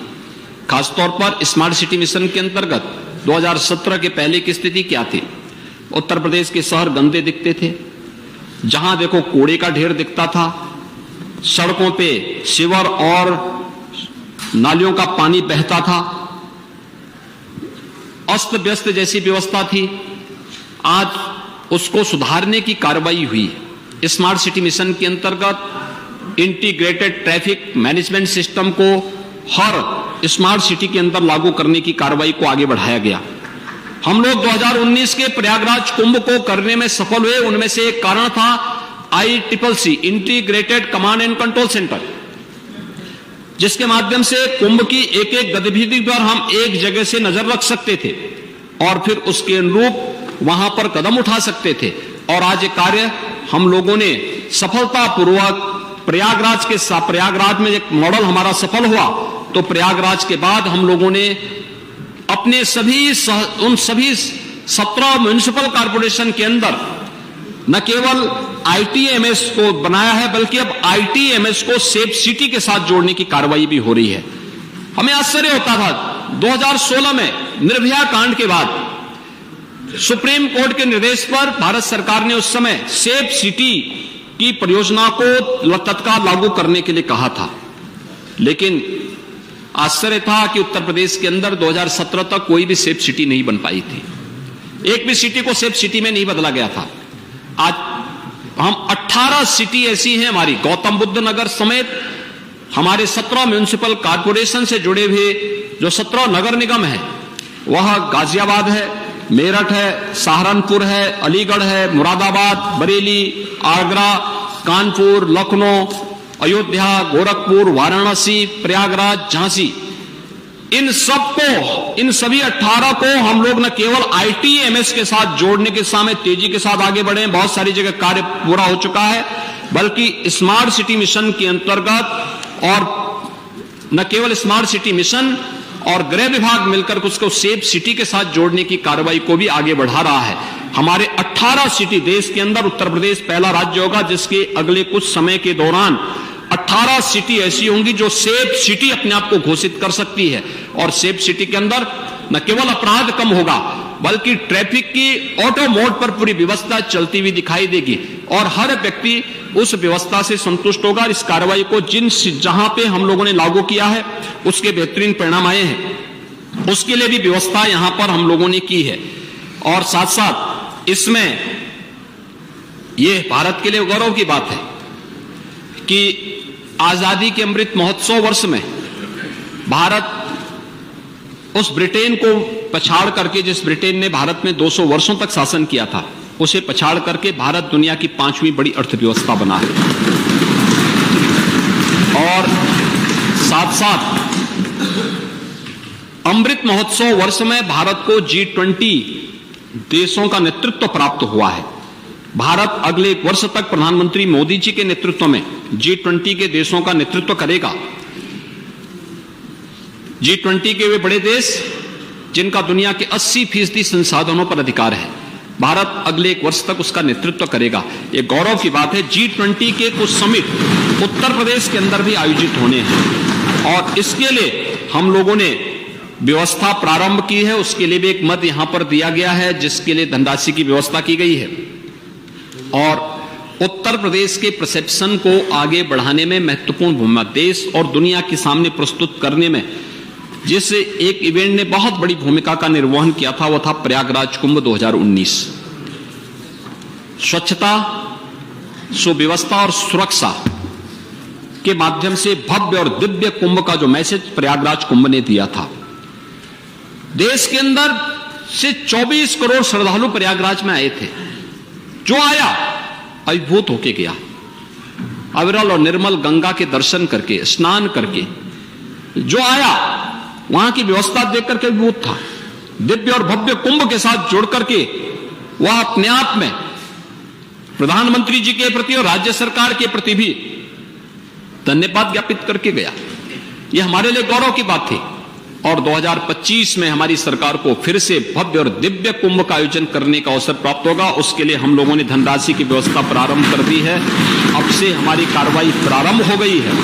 खासतौर पर स्मार्ट सिटी मिशन के अंतर्गत 2017 के पहले की स्थिति क्या थी? उत्तर प्रदेश के शहर गंदे दिखते थे, जहां देखो कूड़े का ढेर दिखता था, सड़कों पे सीवर और नालियों का पानी बहता था, अस्त व्यस्त जैसी व्यवस्था थी। आज उसको सुधारने की कार्रवाई हुई। स्मार्ट सिटी मिशन के अंतर्गत इंटीग्रेटेड ट्रैफिक मैनेजमेंट सिस्टम को हर स्मार्ट सिटी के अंदर लागू करने की कार्रवाई को आगे बढ़ाया गया। हम लोग 2019 के प्रयागराज कुंभ को करने में सफल हुए। उनमें से एक कारण था ICCC integrated command and control centre, जिसके माध्यम से कुंभ की एक एक गतिविधि पर हम एक जगह से नजर रख सकते थे और फिर उसके अनुरूप वहां पर कदम उठा सकते थे। और आज ये कार्य हम लोगों ने सफलतापूर्वक प्रयागराज में एक मॉडल हमारा सफल हुआ, तो प्रयागराज के बाद हम लोगों ने अपने उन सभी 17 म्युनिसिपल कॉर्पोरेशन के अंदर न केवल आईटीएमएस को बनाया है, बल्कि अब आईटीएमएस को सेफ सिटी के साथ जोड़ने की कार्रवाई भी हो रही है। हमें आश्चर्य होता था 2016 में निर्भया कांड के बाद सुप्रीम कोर्ट के निर्देश पर भारत सरकार ने उस समय सेफ सिटी की परियोजना को तत्काल लागू करने के लिए कहा था, लेकिन आश्चर्य था कि उत्तर प्रदेश के अंदर 2017 तक कोई भी सेफ सिटी नहीं बन पाई थी। एक भी सिटी को सेफ सिटी में नहीं बदला गया था। आज हम 18 सिटी ऐसी हैं हमारी, गौतम बुद्ध नगर समेत हमारे 17 म्युनिसिपल कॉर्पोरेशन से जुड़े हुए जो 17 नगर निगम है, वह गाजियाबाद है, मेरठ है, सहारनपुर है, अलीगढ़ है, मुरादाबाद, बरेली, आगरा, कानपुर, लखनऊ, अयोध्या, गोरखपुर, वाराणसी, प्रयागराज, झांसी, इन सभी 18 को हम लोग न केवल आईटीएमएस के साथ जोड़ने के सामने तेजी के साथ आगे बढ़े हैं, बहुत सारी जगह कार्य पूरा हो चुका है, बल्कि स्मार्ट सिटी मिशन के अंतर्गत और न केवल स्मार्ट सिटी मिशन और गृह विभाग मिलकर उसको सेफ सिटी के साथ जोड़ने की कार्रवाई को भी आगे बढ़ा रहा है। हमारे 18 सिटी देश के अंदर उत्तर प्रदेश पहला राज्य होगा जिसके अगले कुछ समय के दौरान 18 सिटी ऐसी होंगी जो सेफ सिटी अपने आप को घोषित कर सकती है। और सेफ सिटी के अंदर न केवल अपराध कम होगा, बल्कि ट्रैफिक की ऑटो मोड पर पूरी व्यवस्था चलती हुई दिखाई देगी और हर व्यक्ति उस व्यवस्था से संतुष्ट होगा। इस कार्रवाई को जहां पे हम लोगों ने लागू किया है उसके बेहतरीन परिणाम आए हैं, उसके लिए भी व्यवस्था यहां पर हम लोगों ने की है। और साथ साथ इसमें यह भारत के लिए गौरव की बात है कि आजादी के अमृत महोत्सव वर्ष में भारत उस ब्रिटेन को पछाड़ करके, जिस ब्रिटेन ने भारत में 200 वर्षों तक शासन किया था, उसे पछाड़ करके भारत दुनिया की 5वीं बड़ी अर्थव्यवस्था बना है। और साथ साथ अमृत महोत्सव वर्ष में भारत को G20 देशों का नेतृत्व प्राप्त हुआ है। भारत अगले एक वर्ष तक प्रधानमंत्री मोदी जी के नेतृत्व में G20 के देशों का नेतृत्व करेगा। G20 के वे बड़े देश जिनका दुनिया के 80% संसाधनों पर अधिकार है, भारत अगले एक वर्ष तक उसका नेतृत्व करेगा। ये गौरव की बात है। G20 के कुछ समिट उत्तर प्रदेश के अंदर भी आयोजित होने हैं और इसके लिए हम लोगों ने व्यवस्था प्रारंभ की है। उसके लिए भी एक मत यहां पर दिया गया है जिसके लिए धनराशि की व्यवस्था की गई है और उत्तर प्रदेश के परसेप्शन को आगे बढ़ाने में महत्वपूर्ण भूमिका देश और दुनिया के सामने प्रस्तुत करने में जिस एक इवेंट ने बहुत बड़ी भूमिका का निर्वहन किया था वो था प्रयागराज कुंभ 2019। स्वच्छता, सुव्यवस्था और सुरक्षा के माध्यम से भव्य और दिव्य कुंभ का जो मैसेज प्रयागराज कुंभ ने दिया था, देश के अंदर से 24 करोड़ श्रद्धालु प्रयागराज में आए थे। जो आया अभिभूत होके गया। अविरल और निर्मल गंगा के दर्शन करके, स्नान करके जो आया वहां की व्यवस्था देख करके अभिभूत था। दिव्य और भव्य कुंभ के साथ जोड़ करके वह अपने आप में प्रधानमंत्री जी के प्रति और राज्य सरकार के प्रति भी धन्यवाद ज्ञापित करके गया। यह हमारे लिए गौरव की बात थी। और 2025 में हमारी सरकार को फिर से भव्य और दिव्य कुंभ का आयोजन करने का अवसर प्राप्त होगा। उसके लिए हम लोगों ने धनराशि की व्यवस्था प्रारंभ कर दी है। अब से हमारी कार्रवाई प्रारंभ हो गई है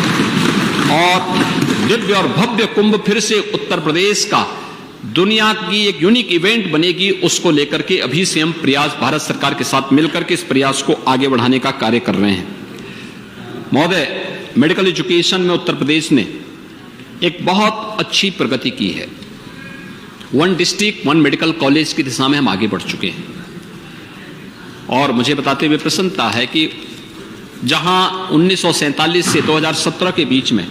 और दिव्य और भव्य कुंभ फिर से उत्तर प्रदेश का दुनिया की एक यूनिक इवेंट बनेगी। उसको लेकर के अभी से हम प्रयास भारत सरकार के साथ मिलकर के इस प्रयास को आगे बढ़ाने का कार्य कर रहे हैं। महोदय, मेडिकल एजुकेशन में उत्तर प्रदेश ने एक बहुत अच्छी प्रगति की है। 1 डिस्ट्रिक्ट 1 मेडिकल कॉलेज की दिशा में हम आगे बढ़ चुके हैं और मुझे बताते हुए प्रसन्नता है कि जहां 1947 से 2017 के बीच में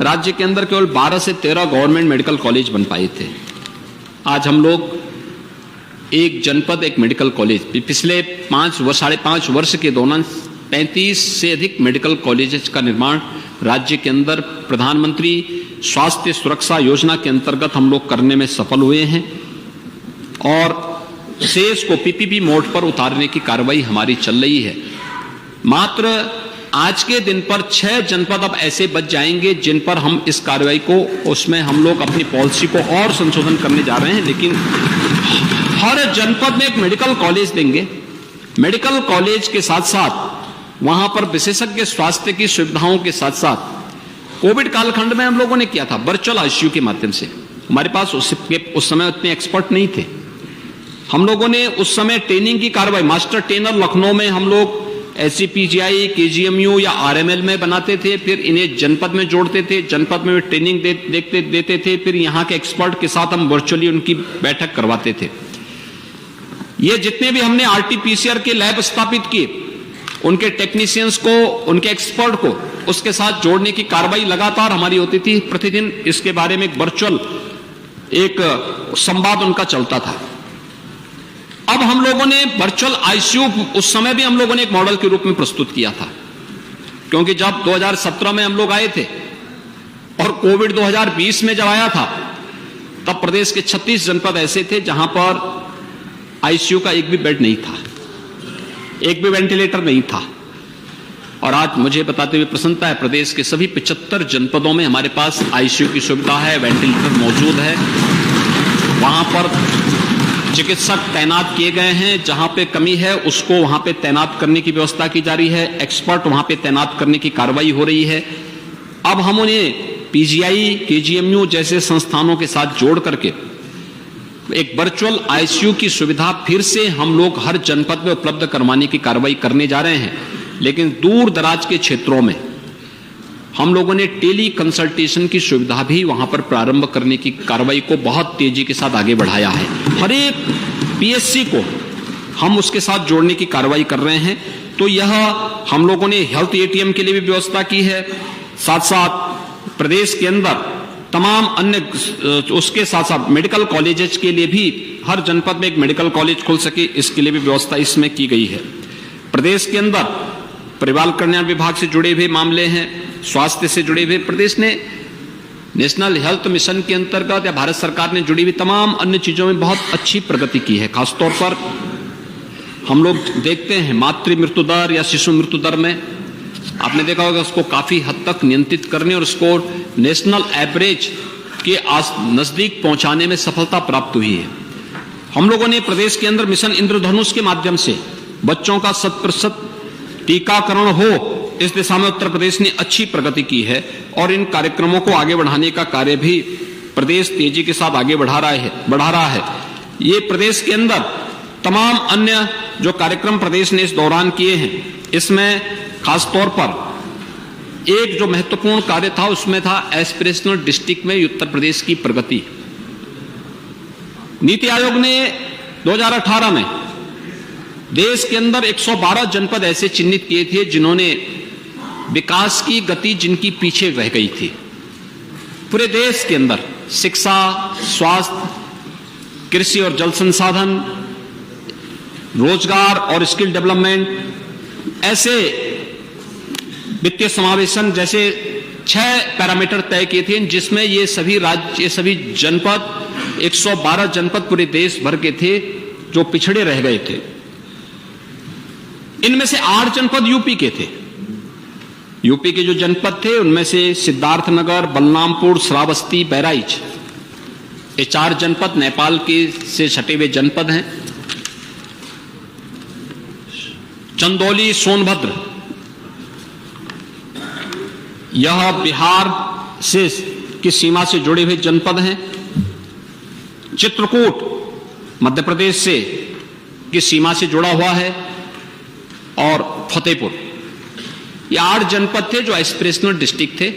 राज्य के अंदर केवल 12 से 13 गवर्नमेंट मेडिकल कॉलेज बन पाए थे, आज हम लोग एक जनपद एक मेडिकल कॉलेज, पिछले 5.5 वर्ष के दौरान 35 से अधिक मेडिकल कॉलेजेस का निर्माण राज्य के अंदर प्रधानमंत्री स्वास्थ्य सुरक्षा योजना के अंतर्गत हम लोग करने में सफल हुए हैं और शेष को पीपीपी मोड पर उतारने की कार्रवाई हमारी चल रही है। मात्र आज के दिन पर 6 जनपद अब ऐसे बच जाएंगे जिन पर हम इस कार्रवाई को, उसमें हम लोग अपनी पॉलिसी को और संशोधन करने जा रहे हैं, लेकिन हर जनपद में एक मेडिकल कॉलेज देंगे मेडिकल कॉलेज के साथ साथ वहां पर विशेषज्ञ स्वास्थ्य की सुविधाओं के साथ साथ कोविड कालखंड में हम लोगों ने किया था वर्चुअल आईसीयू के माध्यम से। हमारे पास उस समय उतने एक्सपर्ट नहीं थे। हम लोगों ने उस समय ट्रेनिंग की कार्रवाई मास्टर ट्रेनर लखनऊ में हम लोग SCPGI, KGMU या RML में बनाते थे, फिर इन्हें जनपद में जोड़ते थे, जनपद में ट्रेनिंग देते थे, फिर यहाँ के एक्सपर्ट के साथ हम वर्चुअली उनकी बैठक करवाते थे। ये जितने भी हमने RT-PCR के लैब स्थापित किए, उनके टेक्नीशियंस को, उनके एक्सपर्ट को उसके साथ जोड़ने की कार्रवाई लगातार हमारी होती थी। प्रतिदिन इसके बारे में एक वर्चुअल एक संवाद उनका चलता था। अब हम लोगों ने वर्चुअल आईसीयू उस समय भी हम लोगों ने एक मॉडल के रूप में प्रस्तुत किया था, क्योंकि जब 2017 में हम लोग आए थे और कोविड 2020 में जब आया था, तब प्रदेश के 36 जनपद ऐसे थे जहां पर आईसीयू का एक भी बेड नहीं था, एक भी वेंटिलेटर नहीं था। और आज मुझे बताते हुए प्रसन्नता है, प्रदेश के सभी 75 जनपदों में हमारे पास आईसीयू की सुविधा है, वेंटिलेटर मौजूद है। वहां पर चिकित्सक तैनात किए गए हैं, जहां पे कमी है उसको वहां पे तैनात करने की व्यवस्था की जा रही है, एक्सपर्ट वहां पे तैनात करने की कार्रवाई हो रही है। अब हम उन्हें PGI, KGMU जैसे संस्थानों के साथ जोड़ करके एक वर्चुअल आईसीयू की सुविधा फिर से हम लोग हर जनपद में उपलब्ध करवाने की कार्रवाई करने जा रहे हैं। लेकिन दूर दराज के क्षेत्रों में हम लोगों ने टेली कंसल्टेशन की सुविधा भी वहां पर प्रारंभ करने की कार्रवाई को बहुत तेजी के साथ आगे बढ़ाया है। हर एक PSC को हम उसके साथ जोड़ने की कार्रवाई कर रहे हैं। तो यह हम लोगों ने हेल्थ ATM के लिए भी व्यवस्था की है, साथ साथ प्रदेश के अंदर तमाम अन्य उसके साथ साथ मेडिकल कॉलेजेस के लिए भी हर जनपद में एक मेडिकल कॉलेज खुल सके, इसके लिए भी व्यवस्था इसमें की गई है। प्रदेश के अंदर परिवार कल्याण विभाग से जुड़े हुए मामले हैं, स्वास्थ्य से जुड़े हुए, प्रदेश ने नेशनल हेल्थ मिशन के अंतर्गत या भारत सरकार ने जुड़ी हुई तमाम अन्य चीजों में बहुत अच्छी प्रगति की है। खासतौर पर हम लोग देखते हैं मातृ मृत्यु दर या शिशु मृत्यु दर में आपने देखा होगा उसको काफी हद तक नियंत्रित करने और उसको नेशनल एवरेज के नजदीक पहुंचाने में सफलता प्राप्त हुई है। हम लोगों ने प्रदेश के अंदर मिशन इंद्रधनुष के माध्यम से बच्चों का 100% टीकाकरण हो, इस दिशा में उत्तर प्रदेश ने अच्छी प्रगति की है और इन कार्यक्रमों को आगे बढ़ाने का कार्य भी प्रदेश तेजी के साथ आगे बढ़ा रहा है। ये प्रदेश के अंदर तमाम अन्य जो कार्यक्रम प्रदेश ने इस दौरान किए हैं, इसमें खासतौर पर एक जो महत्वपूर्ण कार्य था उसमें था एस्पिरेशनल डिस्ट्रिक्ट में उत्तर प्रदेश की प्रगति। नीति आयोग ने 2018 में देश के अंदर 112 जनपद ऐसे चिन्हित किए थे जिन्होंने विकास की गति जिनकी पीछे रह गई थी। पूरे देश के अंदर शिक्षा, स्वास्थ्य, कृषि और जल संसाधन, रोजगार और स्किल डेवलपमेंट, ऐसे वित्तीय समावेशन जैसे 6 पैरामीटर तय किए थे, जिसमें ये सभी राज्य, ये सभी जनपद 112 जनपद पूरे देश भर के थे जो पिछड़े रह गए थे। इनमें से 8 जनपद यूपी के थे। यूपी के जो जनपद थे उनमें से सिद्धार्थनगर, बलरामपुर, श्रावस्ती, बहराइच, ये 4 जनपद नेपाल के से सटे हुए जनपद हैं। चंदौली, सोनभद्र, यह बिहार से की सीमा से जुड़े हुए जनपद हैं। चित्रकूट मध्य प्रदेश से की सीमा से जुड़ा हुआ है और फतेहपुर, ये 8 जनपद थे जो एस्पिरेशनल डिस्ट्रिक्ट थे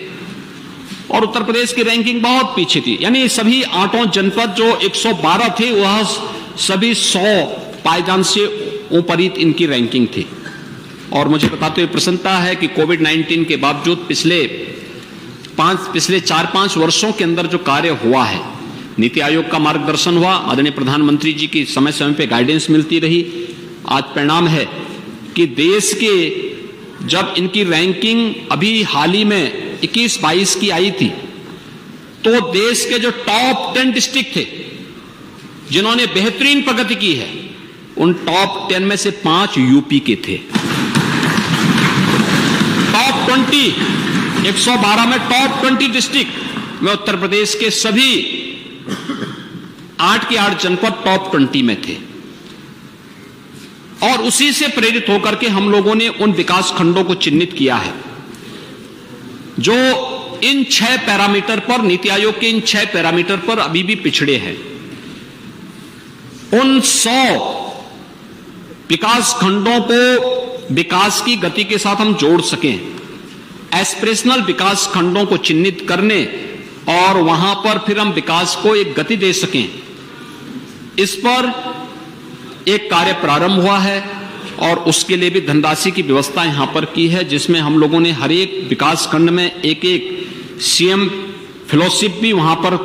और उत्तर प्रदेश की रैंकिंग बहुत पीछे थी। यानी सभी 8 जनपद जो 112 थे वह सभी 100 पायदान से ऊपरी इनकी रैंकिंग थी। और मुझे बताते हुए प्रसन्नता है कि कोविड-19 के बावजूद पिछले 4-5 वर्षों के अंदर जो कार्य हुआ है, नीति आयोग का मार्गदर्शन हुआ, आदरणीय प्रधानमंत्री जी की समय समय पे गाइडेंस मिलती रही, आज परिणाम है कि देश के जब इनकी रैंकिंग अभी हाल ही में 21-22 की आई थी, तो देश के जो टॉप 10 डिस्ट्रिक्ट थे जिन्होंने बेहतरीन प्रगति की है, उन टॉप 10 में से 5 यूपी के थे। टॉप 20, 112 में टॉप 20 डिस्ट्रिक्ट में उत्तर प्रदेश के सभी 8 के 8 जनपद टॉप 20 में थे। और उसी से प्रेरित होकर के हम लोगों ने उन विकास खंडों को चिन्हित किया है जो इन 6 पैरामीटर पर, नीति आयोग के इन 6 पैरामीटर पर अभी भी पिछड़े हैं। उन 100 विकास खंडों को विकास की गति के साथ हम जोड़ सकें, एस्पिरेशनल विकास खंडों को चिन्हित करने और वहां पर फिर हम विकास को एक गति दे सकें, इस पर एक कार्य प्रारंभ हुआ है और उसके लिए भी धनराशि की व्यवस्था यहां पर की है, जिसमें हम लोगों ने हर एक विकास खंड में एक सीएम फेलोशिप भी वहां पर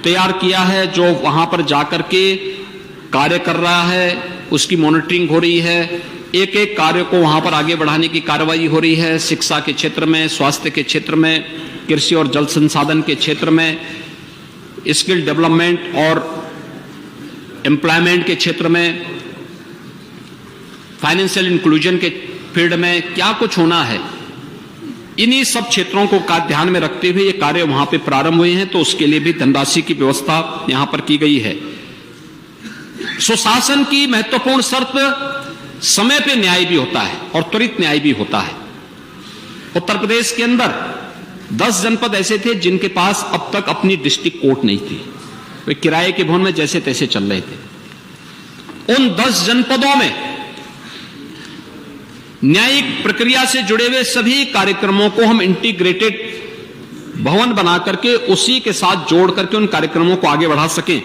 तैयार किया है, जो वहां पर जाकर के कार्य कर रहा है, उसकी मॉनिटरिंग हो रही है, एक एक कार्य को वहां पर आगे बढ़ाने की कार्रवाई हो रही है। शिक्षा के क्षेत्र में, स्वास्थ्य के क्षेत्र में, कृषि और जल संसाधन के क्षेत्र में, स्किल डेवलपमेंट और एम्प्लॉयमेंट के क्षेत्र में, फाइनेंशियल इंक्लूजन के फील्ड में क्या कुछ होना है, इन्हीं सब क्षेत्रों को ध्यान में रखते हुए ये कार्य वहां पे प्रारंभ हुए हैं, तो उसके लिए भी धनराशि की व्यवस्था यहां पर की गई है। सुशासन की महत्वपूर्ण शर्त समय पे न्याय भी होता है और त्वरित न्याय भी होता है। उत्तर प्रदेश के अंदर 10 जनपद ऐसे थे जिनके पास अब तक अपनी डिस्ट्रिक्ट कोर्ट नहीं थी, वे किराए के भवन में जैसे तैसे चल रहे थे। उन 10 जनपदों में न्यायिक प्रक्रिया से जुड़े हुए सभी कार्यक्रमों को हम इंटीग्रेटेड भवन बना करके उसी के साथ जोड़ करके उन कार्यक्रमों को आगे बढ़ा सकें,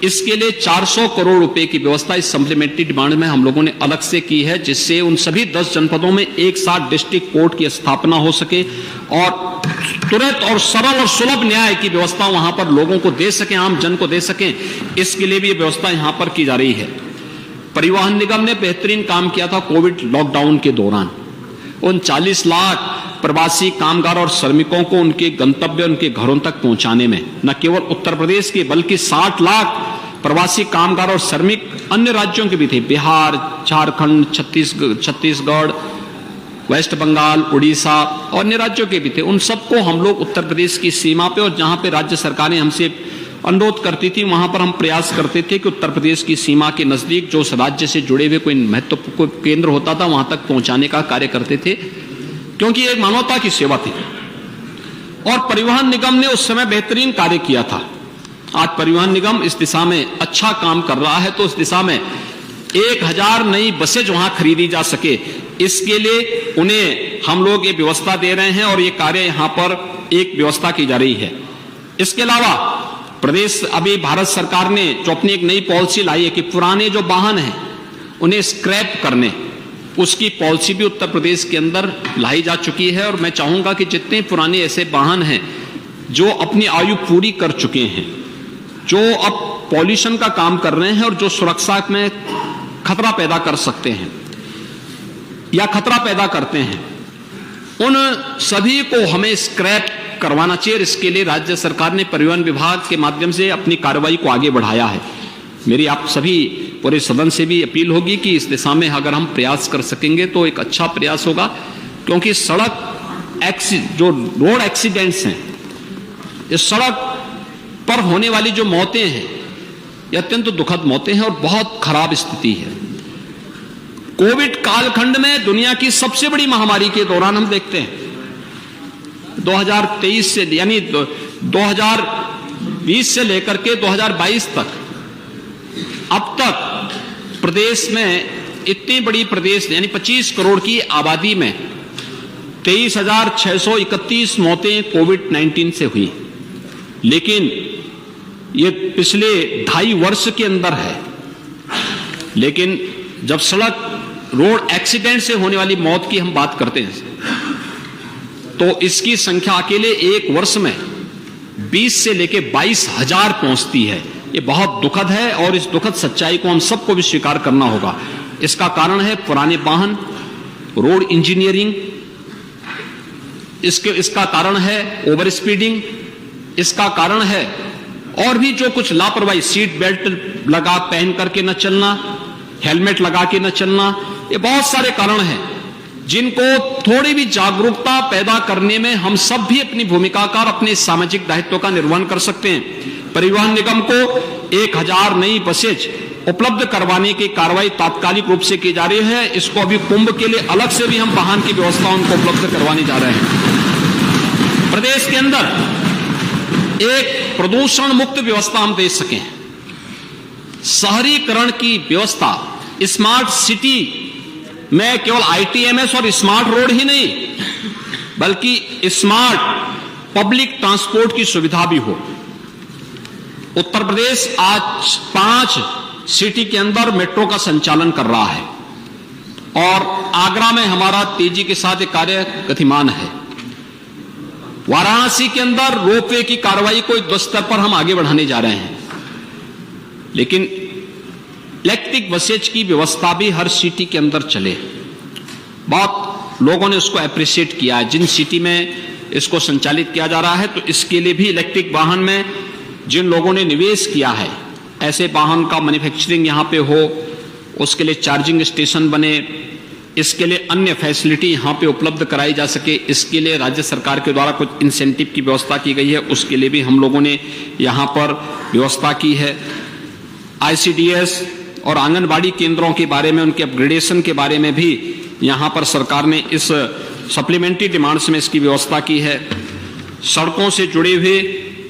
इसके लिए 400 करोड़ रुपए की व्यवस्था इस सप्लीमेंट्री डिमांड में हम लोगों ने अलग से की है, जिससे उन सभी 10 जनपदों में एक साथ डिस्ट्रिक्ट कोर्ट की स्थापना हो सके और तुरंत और सरल और सुलभ न्याय की व्यवस्था वहां पर लोगों को दे सकें, आम जन को दे सकें, इसके लिए भी ये व्यवस्था यहां पर की जा रही है। परिवहन निगम ने बेहतरीन काम किया था कोविड लॉकडाउन के दौरान। उन 40 लाख प्रवासी कामगार और श्रमिकों को उनके गंतव्य, उनके घरों तक पहुंचाने में न केवल उत्तर प्रदेश के बल्कि 60 लाख प्रवासी कामगार और श्रमिक अन्य राज्यों के भी थे, बिहार, झारखंड, छत्तीसगढ़, वेस्ट बंगाल, उड़ीसा और अन्य राज्यों के भी थे। उन सबको हम लोग उत्तर प्रदेश की सीमा पे, और जहां पे राज्य सरकारें हमसे अनुरोध करती थी वहां पर हम प्रयास करते थे कि उत्तर प्रदेश की सीमा के नजदीक जो उस राज्य से जुड़े हुए कोई महत्वपूर्ण केंद्र होता था वहां तक पहुंचाने का कार्य करते थे, क्योंकि एक मानवता की सेवा थी। और परिवहन निगम ने उस समय बेहतरीन कार्य किया था। आज परिवहन निगम इस दिशा में अच्छा काम कर रहा है, तो इस दिशा में 1000 नई बसें वहां खरीदी जा सके, इसके लिए उन्हें हम लोग ये व्यवस्था दे रहे हैं और ये कार्य यहां पर एक व्यवस्था की जा रही है। इसके अलावा प्रदेश, अभी भारत सरकार ने जो अपनी एक नई पॉलिसी लाई है कि पुराने जो वाहन हैं उन्हें स्क्रैप करने, उसकी पॉलिसी भी उत्तर प्रदेश के अंदर लाई जा चुकी है। और मैं चाहूंगा कि जितने पुराने ऐसे वाहन हैं जो अपनी आयु पूरी कर चुके हैं, जो अब पॉल्यूशन का काम कर रहे हैं और जो सुरक्षा में खतरा पैदा कर सकते हैं या खतरा पैदा करते हैं, उन सभी को हमें स्क्रैप करवाना चाहिए। इसके लिए राज्य सरकार ने परिवहन विभाग के माध्यम से अपनी कार्रवाई को आगे बढ़ाया है। मेरी आप सभी पूरे सदन से भी अपील होगी कि इस दिशा में अगर हम प्रयास कर सकेंगे तो एक अच्छा प्रयास होगा, क्योंकि जो रोड एक्सीडेंट्स हैं, इस सड़क पर होने वाली जो मौतें हैं ये अत्यंत दुखद मौतें हैं और बहुत खराब स्थिति है। कोविड कालखंड में दुनिया की सबसे बड़ी महामारी के दौरान हम देखते हैं 2023 से यानी 2020 से लेकर के 2022 तक अब तक प्रदेश में इतनी बड़ी प्रदेश यानी 25 करोड़ की आबादी में 23,631 मौतें कोविड-19 से हुई। लेकिन ये पिछले 2.5 वर्ष के अंदर है। लेकिन जब सड़क रोड एक्सीडेंट से होने वाली मौत की हम बात करते हैं तो इसकी संख्या अकेले एक वर्ष में 20 से लेके 22,000 पहुंचती है। ये बहुत दुखद है और इस दुखद सच्चाई को हम सबको भी स्वीकार करना होगा। इसका कारण है पुराने वाहन, रोड इंजीनियरिंग, इसका कारण है ओवर स्पीडिंग, इसका कारण है और भी जो कुछ लापरवाही, सीट बेल्ट लगा पहन करके न चलना, हेलमेट लगा के न चलना, ये बहुत सारे कारण हैं जिनको थोड़ी भी जागरूकता पैदा करने में हम सब भी अपनी भूमिका का और अपने सामाजिक दायित्व का निर्वहन कर सकते हैं। परिवहन निगम को 1000 नई बसें उपलब्ध करवाने की कार्रवाई तात्कालिक रूप से की जा रही है। इसको अभी कुंभ के लिए अलग से भी हम वाहन की व्यवस्था उनको उपलब्ध करवाने जा रहे हैं। प्रदेश के अंदर एक प्रदूषण मुक्त व्यवस्था हम दे सकें, शहरीकरण की व्यवस्था, स्मार्ट सिटी में केवल ITMS और स्मार्ट रोड ही नहीं बल्कि स्मार्ट पब्लिक ट्रांसपोर्ट की सुविधा भी हो। उत्तर प्रदेश आज 5 सिटी के अंदर मेट्रो का संचालन कर रहा है और आगरा में हमारा तेजी के साथ एक कार्य गतिमान है। वाराणसी के अंदर रोपवे की कार्रवाई को युद्ध स्तर पर हम आगे बढ़ाने जा रहे हैं। लेकिन इलेक्ट्रिक बसेज की व्यवस्था भी हर सिटी के अंदर चले। बहुत लोगों ने उसको अप्रिशिएट किया है। जिन सिटी में इसको संचालित किया जा रहा है तो इसके लिए भी इलेक्ट्रिक वाहन में जिन लोगों ने निवेश किया है, ऐसे वाहन का मैन्युफैक्चरिंग यहां पे हो, उसके लिए चार्जिंग स्टेशन बने, इसके लिए अन्य फैसिलिटी यहां पे उपलब्ध कराई जा सके, इसके लिए राज्य सरकार के द्वारा कुछ इंसेंटिव की व्यवस्था की गई है, उसके लिए भी हम लोगों ने यहां पर व्यवस्था की है। ICDS और आंगनबाड़ी केंद्रों के बारे में, उनके अपग्रेडेशन के बारे में भी यहां पर सरकार ने इस सप्लीमेंट्री डिमांड्स में इसकी व्यवस्था की है। सड़कों से जुड़े हुए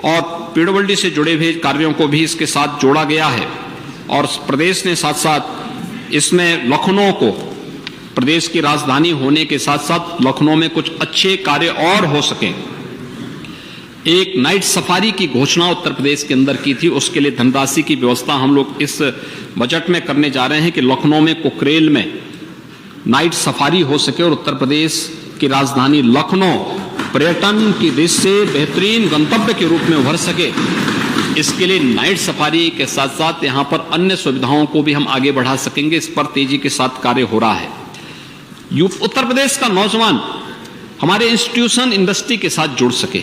और पीडब्ल्यूडी से जुड़े हुए कार्यों को भी इसके साथ जोड़ा गया है और प्रदेश ने साथ साथ इसमें लखनऊ को प्रदेश की राजधानी होने के साथ साथ लखनऊ में कुछ अच्छे कार्य और हो सके, एक नाइट सफारी की घोषणा उत्तर प्रदेश के अंदर की थी। उसके लिए धनराशि की व्यवस्था हम लोग इस बजट में करने जा रहे हैं कि लखनऊ में कुकरेल में नाइट सफारी हो सके और उत्तर प्रदेश की राजधानी लखनऊ पर्यटन की दृष्टि से बेहतरीन गंतव्य के रूप में उभर सके। इसके लिए नाइट सफारी के साथ साथ यहाँ पर अन्य सुविधाओं को भी हम आगे बढ़ा सकेंगे। इस पर तेजी के साथ कार्य हो रहा है। उत्तर प्रदेश का नौजवान हमारे इंस्टीट्यूशन इंडस्ट्री के साथ जुड़ सके,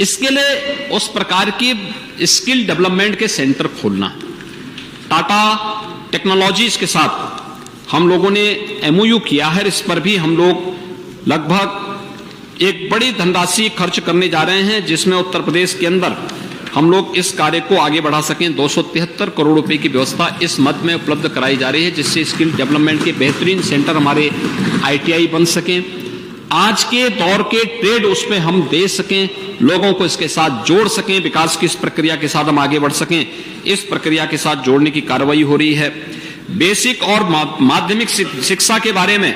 इसके लिए उस प्रकार की स्किल डेवलपमेंट के सेंटर खोलना। टाटा टेक्नोलॉजीज के साथ हम लोगों ने MOU किया है। इस पर भी हम लोग लगभग एक बड़ी धनराशि खर्च करने जा रहे हैं, जिसमें उत्तर प्रदेश के अंदर हम लोग इस कार्य को आगे बढ़ा सकें। 273 करोड़ रुपए की व्यवस्था इस मद में उपलब्ध कराई जा रही है, जिससे स्किल डेवलपमेंट के बेहतरीन सेंटर हमारे ITI बन सकें। आज के दौर के ट्रेड उस पर हम दे सकें, लोगों को इसके साथ जोड़ सकें, विकास की इस प्रक्रिया के साथ हम आगे बढ़ सकें। इस प्रक्रिया के साथ जोड़ने की कार्रवाई हो रही है। बेसिक और माध्यमिक शिक्षा के बारे में,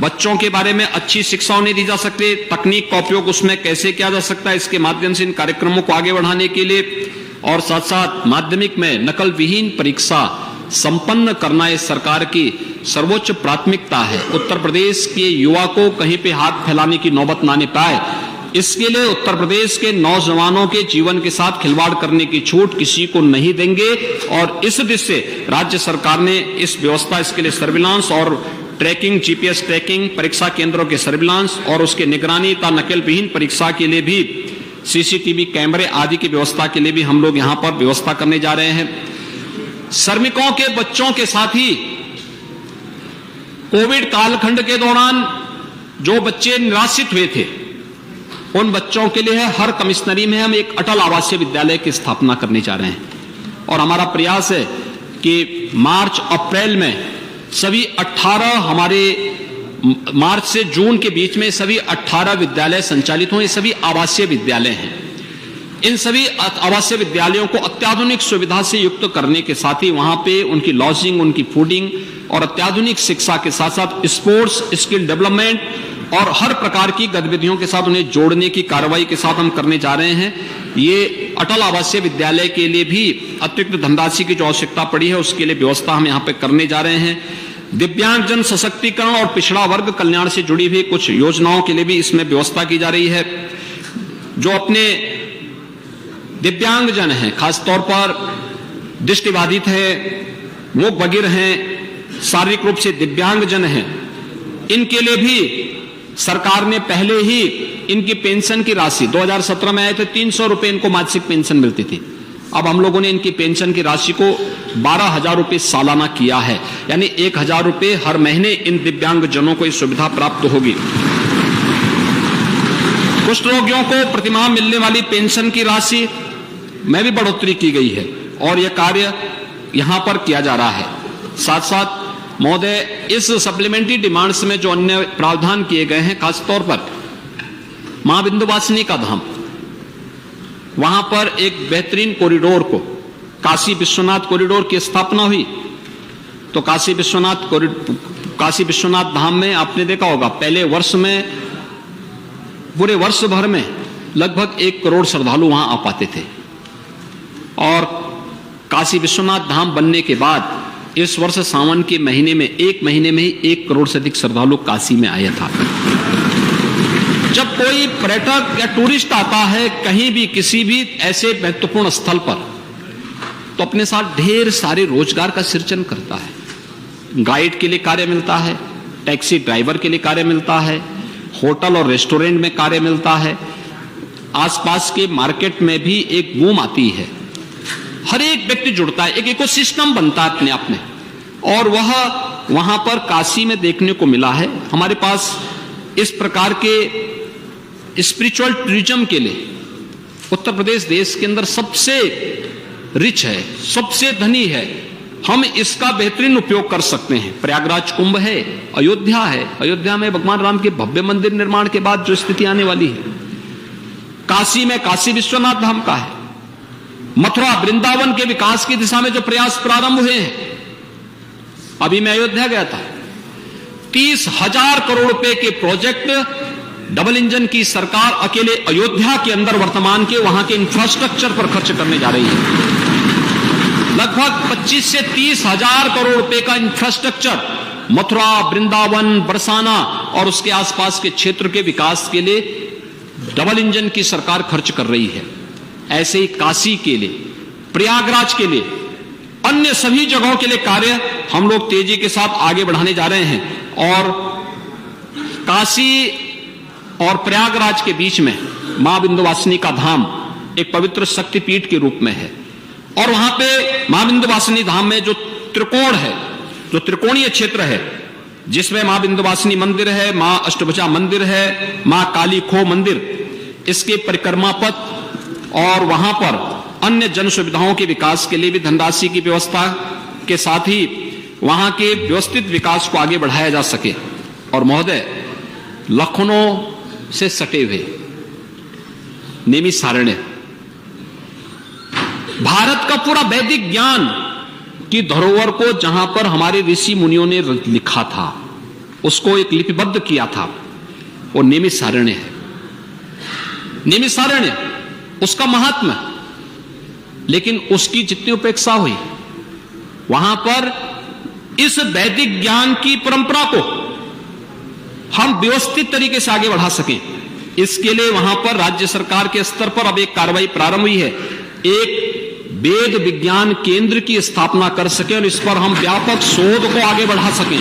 बच्चों के बारे में अच्छी शिक्षा उन्हें दी जा सकती, तकनीक का उपयोग उसमें कैसे किया जा सकता है, इसके माध्यम से इन कार्यक्रमों को आगे बढ़ाने के लिए और साथ साथ माध्यमिक में नकल विहीन परीक्षा संपन्न करना इस सरकार की सर्वोच्च प्राथमिकता है। उत्तर प्रदेश के युवा को कहीं पे हाथ फैलाने की नौबत ना आने पाए, इसके लिए उत्तर प्रदेश के नौजवानों के जीवन के साथ खिलवाड़ करने की छूट किसी को नहीं देंगे। और इस दृष्टि से राज्य सरकार ने इस व्यवस्था, इसके लिए सर्विलांस और ट्रैकिंग, GPS ट्रैकिंग, परीक्षा केंद्रों के सर्विलांस और उसके निगरानी तथा नकल विहीन परीक्षा के लिए भी CCTV कैमरे आदि की व्यवस्था के लिए भी हम लोग यहां पर व्यवस्था करने जा रहे हैं। श्रमिकों के बच्चों के साथ ही कोविड कालखंड के दौरान जो बच्चे निराश्रित हुए थे, उन बच्चों के लिए हर कमिश्नरी में हम एक अटल आवासीय विद्यालय की स्थापना करने जा रहे हैं। और हमारा प्रयास है कि मार्च अप्रैल में सभी 18 हमारे मार्च से जून के बीच में सभी 18 विद्यालय संचालित हों। ये सभी आवासीय विद्यालय हैं। इन सभी आवासीय विद्यालयों को अत्याधुनिक सुविधा से युक्त करने के साथ ही वहां पे उनकी लॉजिंग, उनकी फूडिंग और अत्याधुनिक शिक्षा के साथ साथ स्पोर्ट्स, स्किल डेवलपमेंट और हर प्रकार की गतिविधियों के साथ उन्हें जोड़ने की कार्रवाई के साथ हम करने जा रहे हैं। ये अटल आवासीय विद्यालय के लिए भी अतिरिक्त धनराशि की जो आवश्यकता पड़ी है, उसके लिए व्यवस्था हम यहाँ पे करने जा रहे हैं। दिव्यांगजन सशक्तिकरण और पिछड़ा वर्ग कल्याण से जुड़ी हुई कुछ योजनाओं के लिए भी इसमें व्यवस्था की जा रही है। जो अपने दिव्यांगजन हैं, खासतौर पर दृष्टिबाधित हैं, मूक बधिर हैं, शारीरिक रूप से दिव्यांगजन हैं, इनके लिए भी सरकार ने पहले ही इनकी पेंशन की राशि 2017 में आए थे 300 रुपए इनको मासिक पेंशन मिलती थी। अब हम लोगों ने इनकी पेंशन की राशि को 12,000 रुपए सालाना किया है, यानी 1,000 रुपए हर महीने इन दिव्यांगजनों को इस सुविधा प्राप्त होगी। कुष्ठ रोगियों को प्रतिमाह मिलने वाली पेंशन की राशि में भी बढ़ोतरी की गई है और यह कार्य यहां पर किया जा रहा है। साथ साथ महोदय, इस सप्लीमेंट्री डिमांड्स में जो अन्य प्रावधान किए गए हैं, खासतौर पर मां विंध्यवासिनी का धाम, वहां पर एक बेहतरीन कॉरिडोर को, काशी विश्वनाथ कॉरिडोर की स्थापना हुई। तो काशी विश्वनाथ धाम में आपने देखा होगा, पहले वर्ष में, पूरे वर्ष भर में लगभग 1 करोड़ श्रद्धालु वहां आ पाते थे, और काशी विश्वनाथ धाम बनने के बाद इस वर्ष सावन के महीने में, 1 महीने में ही 1 करोड़ से अधिक श्रद्धालु काशी में आया था। जब कोई पर्यटक या टूरिस्ट आता है कहीं भी, किसी भी ऐसे महत्वपूर्ण स्थल पर, तो अपने साथ ढेर सारे रोजगार का सृजन करता है। गाइड के लिए कार्य मिलता है, टैक्सी ड्राइवर के लिए कार्य मिलता है, होटल और रेस्टोरेंट में कार्य मिलता है, आसपास के मार्केट में भी एक बूम आती है, हर एक व्यक्ति जुड़ता है, एक इकोसिस्टम बनता है अपने आप में। और वह वहां पर काशी में देखने को मिला है। हमारे पास इस प्रकार के स्पिरिचुअल टूरिज्म के लिए उत्तर प्रदेश देश के अंदर सबसे रिच है, सबसे धनी है। हम इसका बेहतरीन उपयोग कर सकते हैं। प्रयागराज कुंभ है, अयोध्या है, अयोध्या में भगवान राम के भव्य मंदिर निर्माण के बाद जो स्थिति आने वाली है, काशी में काशी विश्वनाथ धाम का है, मथुरा वृंदावन के विकास की दिशा में जो प्रयास प्रारंभ हुए हैं। अभी मैं अयोध्या गया था, 30,000 करोड़ रुपए के प्रोजेक्ट डबल इंजन की सरकार अकेले अयोध्या के अंदर वर्तमान के वहां के इंफ्रास्ट्रक्चर पर खर्च करने जा रही है। लगभग 25 से 30,000 करोड़ रुपए का इंफ्रास्ट्रक्चर मथुरा, वृंदावन, बरसाना और उसके आसपास के क्षेत्र के विकास के लिए डबल इंजन की सरकार खर्च कर रही है। ऐसे ही काशी के लिए, प्रयागराज के लिए, अन्य सभी जगहों के लिए कार्य हम लोग तेजी के साथ आगे बढ़ाने जा रहे हैं। और काशी और प्रयागराज के बीच में मां विंध्यवासिनी का धाम एक पवित्र शक्तिपीठ के रूप में है। और वहां पे मां विंध्यवासिनी धाम में जो त्रिकोण है, जो त्रिकोणीय क्षेत्र है, जिसमें मां विंध्यवासिनी मंदिर है, मां अष्टभुजा मंदिर है, मां काली खो मंदिर, इसके परिक्रमा पथ और वहां पर अन्य जन सुविधाओं के विकास के लिए भी धनराशि की व्यवस्था के साथ ही वहां के व्यवस्थित विकास को आगे बढ़ाया जा सके। और महोदय, लखनऊ से सटे हुए नैमिषारण्य, भारत का पूरा वैदिक ज्ञान की धरोहर को जहां पर हमारे ऋषि मुनियों ने लिखा था, उसको एक लिपिबद्ध किया था, वो नैमिषारण्य है। नैमिषारण्य, उसका महात्मा, लेकिन उसकी जितनी उपेक्षा हुई, वहां पर इस वैदिक ज्ञान की परंपरा को हम व्यवस्थित तरीके से आगे बढ़ा सकें, इसके लिए वहां पर राज्य सरकार के स्तर पर अब एक कार्रवाई प्रारंभ हुई है। एक वेद विज्ञान केंद्र की स्थापना कर सकें और इस पर हम व्यापक शोध को आगे बढ़ा सकें।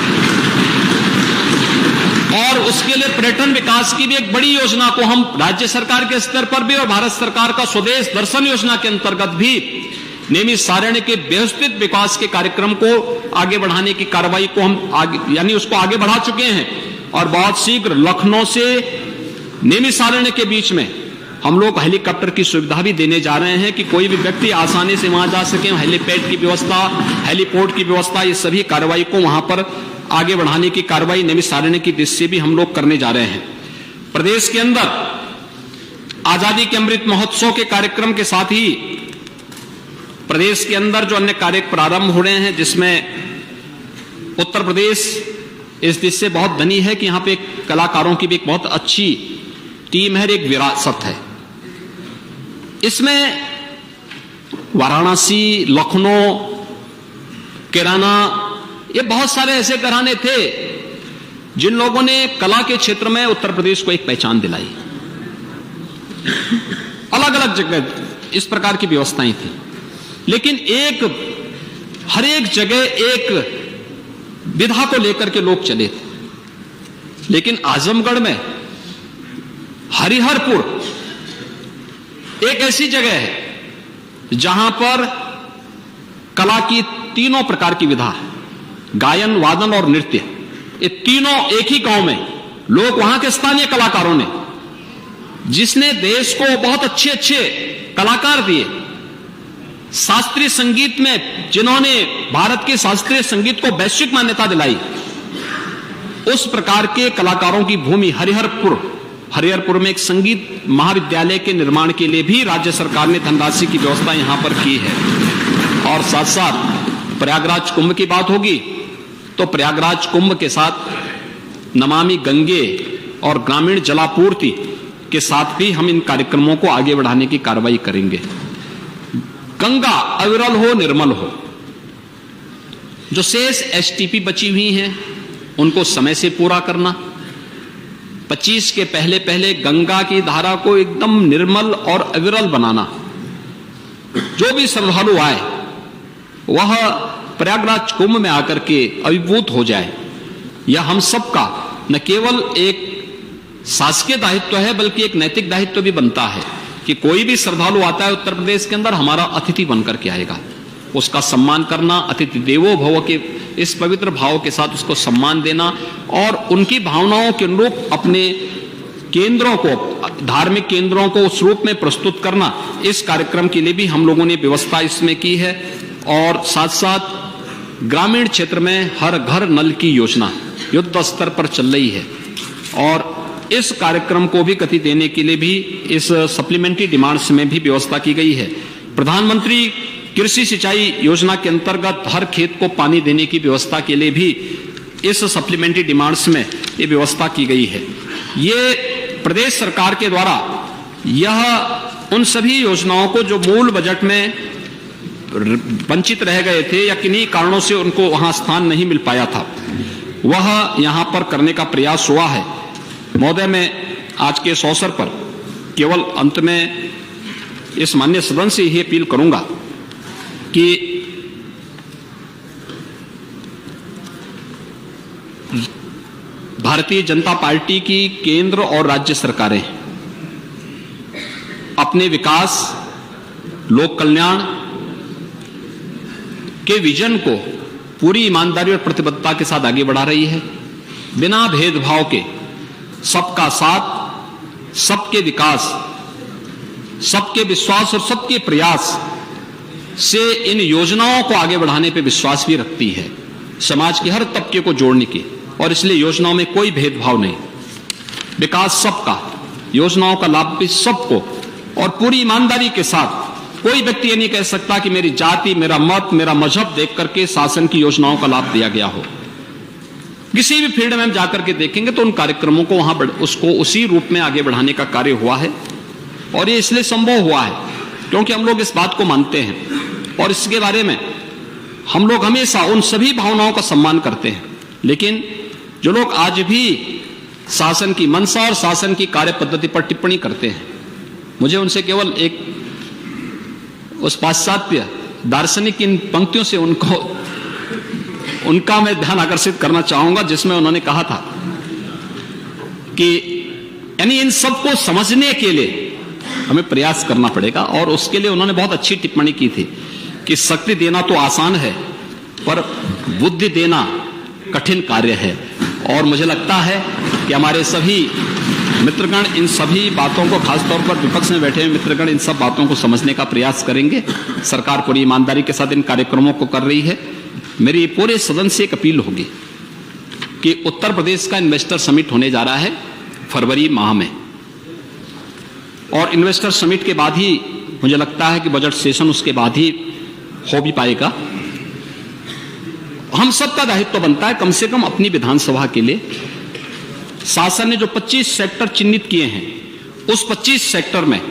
और उसके लिए पर्यटन विकास की भी एक बड़ी योजना को हम राज्य सरकार के स्तर पर भी और भारत सरकार का स्वदेश दर्शन योजना के अंतर्गत भी नैमिषारण्य के व्यवस्थित विकास के कार्यक्रम को आगे बढ़ाने की कार्रवाई को हम आगे, यानी उसको आगे बढ़ा चुके हैं। और बहुत शीघ्र लखनऊ से नैमिषारण्य के बीच में हम लोग हेलीकॉप्टर की सुविधा भी देने जा रहे हैं कि कोई भी व्यक्ति आसानी से वहां जा सके। हेलीपैड की व्यवस्था, हेलीपोर्ट की व्यवस्था, ये सभी कार्रवाई को वहां पर आगे बढ़ाने की कार्रवाई नैमिषारण्य की दृष्टि से भी हम लोग करने जा रहे हैं। प्रदेश के अंदर आजादी के अमृत महोत्सव के कार्यक्रम के साथ ही प्रदेश के अंदर जो अन्य कार्य प्रारंभ हो रहे हैं, जिसमें उत्तर प्रदेश इस दृष्टि से बहुत धनी है कि यहां पे कलाकारों की भी एक बहुत अच्छी टीम है, एक विरासत है। इसमें वाराणसी, लखनऊ, कैराना, ये बहुत सारे ऐसे घराने थे जिन लोगों ने कला के क्षेत्र में उत्तर प्रदेश को एक पहचान दिलाई। अलग अलग जगह इस प्रकार की व्यवस्थाएं थी, लेकिन हर एक जगह एक विधा को लेकर के लोग चले थे। लेकिन आजमगढ़ में हरिहरपुर एक ऐसी जगह है जहां पर कला की तीनों प्रकार की विधा है, गायन, वादन और नृत्य, ये तीनों एक ही गांव में लोग, वहां के स्थानीय कलाकारों ने, जिसने देश को बहुत अच्छे अच्छे कलाकार दिए, शास्त्रीय संगीत में जिन्होंने भारत के शास्त्रीय संगीत को वैश्विक मान्यता दिलाई, उस प्रकार के कलाकारों की भूमि हरिहरपुर में एक संगीत महाविद्यालय के निर्माण के लिए भी राज्य सरकार ने धनराशि की व्यवस्था यहां पर की है। और साथ साथ प्रयागराज कुंभ की बात होगी तो प्रयागराज कुंभ के साथ नमामि गंगे और ग्रामीण जलापूर्ति के साथ भी हम इन कार्यक्रमों को आगे बढ़ाने की कार्रवाई करेंगे। गंगा अविरल हो, निर्मल हो। जो शेष एसटीपी बची हुई हैं उनको समय से पूरा करना, 25 के पहले पहले गंगा की धारा को एकदम निर्मल और अविरल बनाना। जो भी श्रद्धालु आए वह प्रयागराज कुंभ में आकर के अभिभूत हो जाए। यह हम सबका न केवल एक शासकीय दायित्व है बल्कि एक नैतिक दायित्व भी बनता है कि कोई भी श्रद्धालु आता है उत्तर प्रदेश के अंदर, हमारा अतिथि बनकर के आएगा। उसका सम्मान करना, अतिथि देवो भव के इस पवित्र भाव के साथ उसको सम्मान देना और उनकी भावनाओं के अनुरूप अपने केंद्रों को, धार्मिक केंद्रों को उस रूप में प्रस्तुत करना, इस कार्यक्रम के लिए भी हम लोगों ने व्यवस्था इसमें की है। और साथ साथ ग्रामीण क्षेत्र में हर घर नल की योजना युद्ध स्तर पर चल रही है और इस कार्यक्रम को भी गति देने के लिए भी इस सप्लीमेंट्री डिमांड्स में भी व्यवस्था की गई है। प्रधानमंत्री कृषि सिंचाई योजना के अंतर्गत हर खेत को पानी देने की व्यवस्था के लिए भी इस सप्लीमेंट्री डिमांड्स में ये व्यवस्था की गई है। ये प्रदेश सरकार के द्वारा यह उन सभी योजनाओं को जो मूल बजट में वंचित रह गए थे या किन्हीं कारणों से उनको वहां स्थान नहीं मिल पाया था, वह यहां पर करने का प्रयास हुआ है। महोदय, मैं आज के इस अवसर पर केवल अंत में इस माननीय सदन से यही अपील करूंगा कि भारतीय जनता पार्टी की केंद्र और राज्य सरकारें अपने विकास, लोक कल्याण के विजन को पूरी ईमानदारी और प्रतिबद्धता के साथ आगे बढ़ा रही है। बिना भेदभाव के सबका साथ, सबके विकास, सबके विश्वास और सबके प्रयास से इन योजनाओं को आगे बढ़ाने पे विश्वास भी रखती है, समाज के हर तबके को जोड़ने की। और इसलिए योजनाओं में कोई भेदभाव नहीं, विकास सबका, योजनाओं का लाभ भी सबको और पूरी ईमानदारी के साथ। कोई व्यक्ति ये नहीं कह सकता कि मेरी जाति, मेरा मत, मेरा मजहब देख करके शासन की योजनाओं का लाभ दिया गया हो। किसी भी फील्ड में हम जाकर के देखेंगे तो उन कार्यक्रमों को वहां उसको उसी रूप में आगे बढ़ाने का कार्य हुआ है। और ये इसलिए संभव हुआ है क्योंकि हम लोग इस बात को मानते हैं और इसके बारे में हम लोग हमेशा उन सभी भावनाओं का सम्मान करते हैं। लेकिन जो लोग आज भी शासन की मंशा और शासन की कार्य पद्धति पर टिप्पणी करते हैं, मुझे उनसे केवल एक उस पाश्चात्य दार्शनिक इन पंक्तियों से उनका मैं ध्यान आकर्षित करना चाहूंगा जिसमें उन्होंने कहा था कि यानी इन सबको समझने के लिए हमें प्रयास करना पड़ेगा। और उसके लिए उन्होंने बहुत अच्छी टिप्पणी की थी कि शक्ति देना तो आसान है पर बुद्धि देना कठिन कार्य है। और मुझे लगता है कि हमारे सभी मित्रगण इन सभी बातों को, खासतौर पर विपक्ष में बैठे हुए मित्रगण, इन सब बातों को समझने का प्रयास करेंगे। सरकार पूरी ईमानदारी के साथ इन कार्यक्रमों को कर रही है। मेरी पूरे सदन से एक अपील होगी कि उत्तर प्रदेश का इन्वेस्टर समिट होने जा रहा है फरवरी माह में, और इन्वेस्टर समिट के बाद ही मुझे लगता है कि बजट सेशन उसके बाद ही हो भी पाएगा। हम सबका दायित्व बनता है कम से कम अपनी विधानसभा के लिए शासन ने जो 25 सेक्टर चिन्हित किए हैं, उस 25 सेक्टर में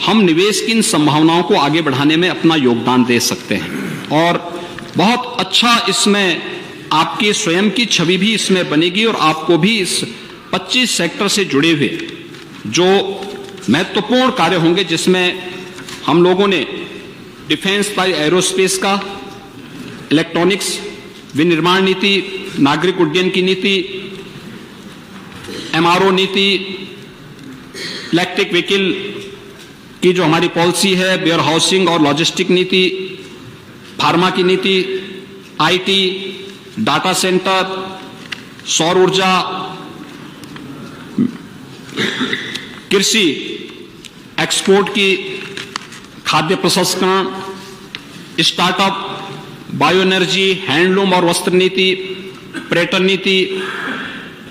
हम निवेश की इन संभावनाओं को आगे बढ़ाने में अपना योगदान दे सकते हैं। और बहुत अच्छा इसमें आपकी स्वयं की छवि भी इसमें बनेगी और आपको भी इस 25 सेक्टर से जुड़े हुए जो महत्वपूर्ण कार्य होंगे, जिसमें हम लोगों ने डिफेंस बाय एरोस्पेस का, इलेक्ट्रॉनिक्स, विनिर्माण नीति, नागरिक उड्डयन की नीति, एमआरओ नीति, इलेक्ट्रिक व्हीकल की जो हमारी पॉलिसी है, वेयर हाउसिंग और लॉजिस्टिक नीति, फार्मा की नीति, आईटी, डाटा सेंटर, सौर ऊर्जा, कृषि, एक्सपोर्ट की, खाद्य प्रसंस्करण, स्टार्टअप, बायो एनर्जी, हैंडलूम और वस्त्र नीति, पर्यटन नीति,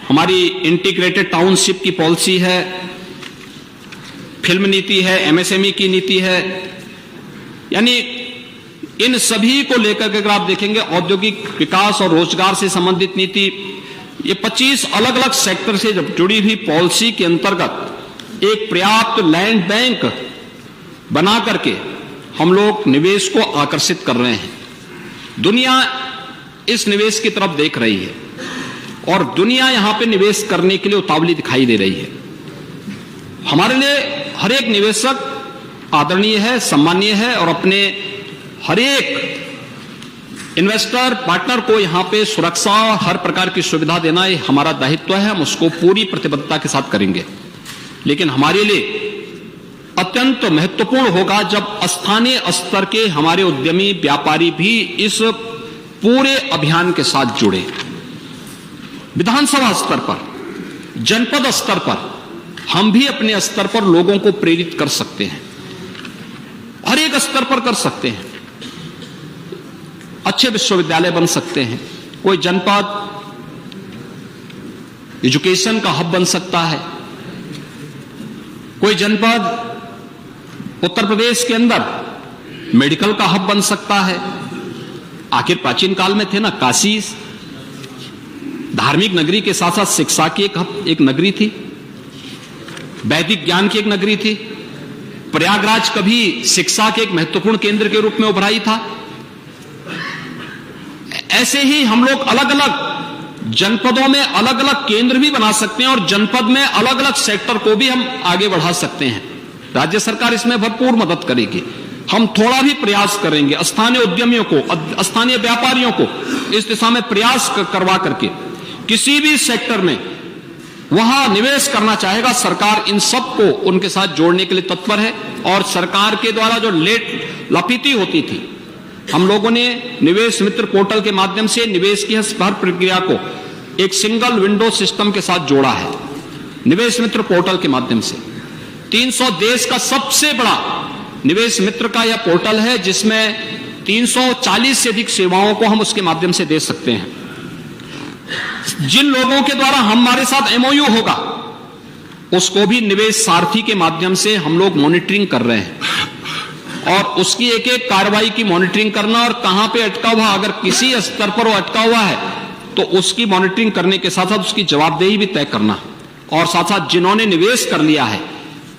हमारी इंटीग्रेटेड टाउनशिप की पॉलिसी है, फिल्म नीति है, एमएसएमई की नीति है। यानी इन सभी को लेकर के अगर आप देखेंगे औद्योगिक विकास और रोजगार से संबंधित नीति, ये 25 अलग अलग सेक्टर से जुड़ी हुई पॉलिसी के अंतर्गत एक पर्याप्त लैंड बैंक बना करके हम लोग निवेश को आकर्षित कर रहे हैं। दुनिया इस निवेश की तरफ देख रही है और दुनिया यहां पे निवेश करने के लिए उतावली दिखाई दे रही है। हमारे लिए हर एक निवेशक आदरणीय है, सम्मानीय है और अपने हर एक इन्वेस्टर पार्टनर को यहां पे सुरक्षा और हर प्रकार की सुविधा देना ये हमारा दायित्व है। हम उसको पूरी प्रतिबद्धता के साथ करेंगे। लेकिन हमारे लिए अत्यंत महत्वपूर्ण होगा जब स्थानीय स्तर के हमारे उद्यमी व्यापारी भी इस पूरे अभियान के साथ जुड़े। विधानसभा स्तर पर, जनपद स्तर पर हम भी अपने स्तर पर लोगों को प्रेरित कर सकते हैं, हर एक स्तर पर कर सकते हैं। अच्छे विश्वविद्यालय बन सकते हैं, कोई जनपद एजुकेशन का हब बन सकता है, कोई जनपद उत्तर प्रदेश के अंदर मेडिकल का हब बन सकता है। आखिर प्राचीन काल में थे ना, काशी धार्मिक नगरी के साथ साथ शिक्षा की एक नगरी थी, वैदिक ज्ञान की एक नगरी थी। प्रयागराज कभी शिक्षा के एक महत्वपूर्ण केंद्र के रूप में उभराई था। ऐसे ही हम लोग अलग अलग जनपदों में अलग अलग केंद्र भी बना सकते हैं और जनपद में अलग अलग सेक्टर को भी हम आगे बढ़ा सकते हैं। राज्य सरकार इसमें भरपूर मदद करेगी। हम थोड़ा भी प्रयास करेंगे, स्थानीय उद्यमियों को, स्थानीय व्यापारियों को इस दिशा में प्रयास करवा करके किसी भी सेक्टर में वहां निवेश करना चाहेगा, सरकार इन सबको उनके साथ जोड़ने के लिए तत्पर है। और सरकार के द्वारा जो लेट लपीती होती थी, हम लोगों ने निवेश मित्र पोर्टल के माध्यम से निवेश की हर प्रक्रिया को एक सिंगल विंडो सिस्टम के साथ जोड़ा है। निवेश मित्र पोर्टल के माध्यम से 300 देश का सबसे बड़ा निवेश मित्र का यह पोर्टल है, जिसमें 340 से अधिक सेवाओं को हम उसके माध्यम से दे सकते हैं। जिन लोगों के द्वारा हमारे साथ एमओयू होगा, उसको भी निवेश सारथी के माध्यम से हम लोग मॉनिटरिंग कर रहे हैं और उसकी एक एक कार्रवाई की मॉनिटरिंग करना और कहां पे अटका हुआ, अगर किसी स्तर पर वो अटका हुआ है तो उसकी मॉनिटरिंग करने के साथ साथ उसकी जवाबदेही भी तय करना और साथ साथ जिन्होंने निवेश कर लिया है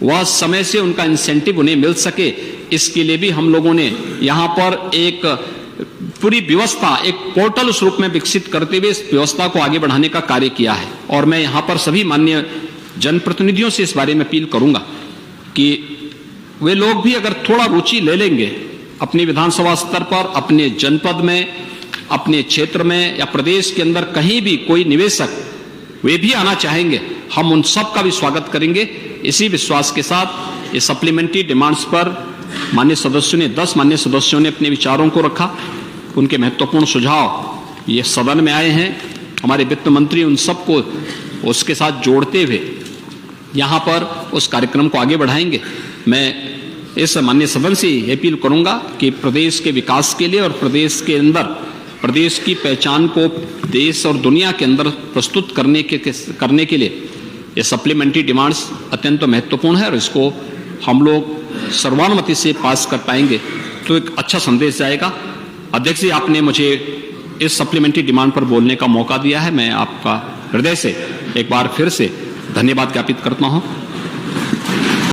वह समय से उनका इंसेंटिव उन्हें मिल सके, इसके लिए भी हम लोगों ने यहां पर एक पूरी व्यवस्था, एक पोर्टल उस रूप में विकसित करते हुए इस व्यवस्था को आगे बढ़ाने का कार्य किया है। और मैं यहां पर सभी माननीय जनप्रतिनिधियों से इस बारे में अपील करूंगा कि वे लोग भी अगर थोड़ा रुचि ले लेंगे अपनी विधानसभा स्तर पर, अपने जनपद में, अपने क्षेत्र में या प्रदेश के अंदर कहीं भी कोई निवेशक वे भी आना चाहेंगे, हम उन सब का भी स्वागत करेंगे। इसी विश्वास के साथ ये सप्लीमेंट्री डिमांड्स पर माननीय सदस्यों ने 10 माननीय सदस्यों ने अपने विचारों को रखा। उनके महत्वपूर्ण सुझाव ये सदन में आए हैं। हमारे वित्त मंत्री उन सबको उसके साथ जोड़ते हुए यहाँ पर उस कार्यक्रम को आगे बढ़ाएंगे। मैं इस माननीय सदन से अपील करूंगा कि प्रदेश के विकास के लिए और प्रदेश के अंदर प्रदेश की पहचान को देश और दुनिया के अंदर प्रस्तुत करने के लिए ये सप्लीमेंट्री डिमांड्स अत्यंत महत्वपूर्ण है और इसको हम लोग सर्वानुमति से पास कर पाएंगे तो एक अच्छा संदेश जाएगा। अध्यक्ष जी, आपने मुझे इस सप्लीमेंट्री डिमांड पर बोलने का मौका दिया है। मैं आपका हृदय से एक बार फिर से धन्यवाद ज्ञापित करता हूं।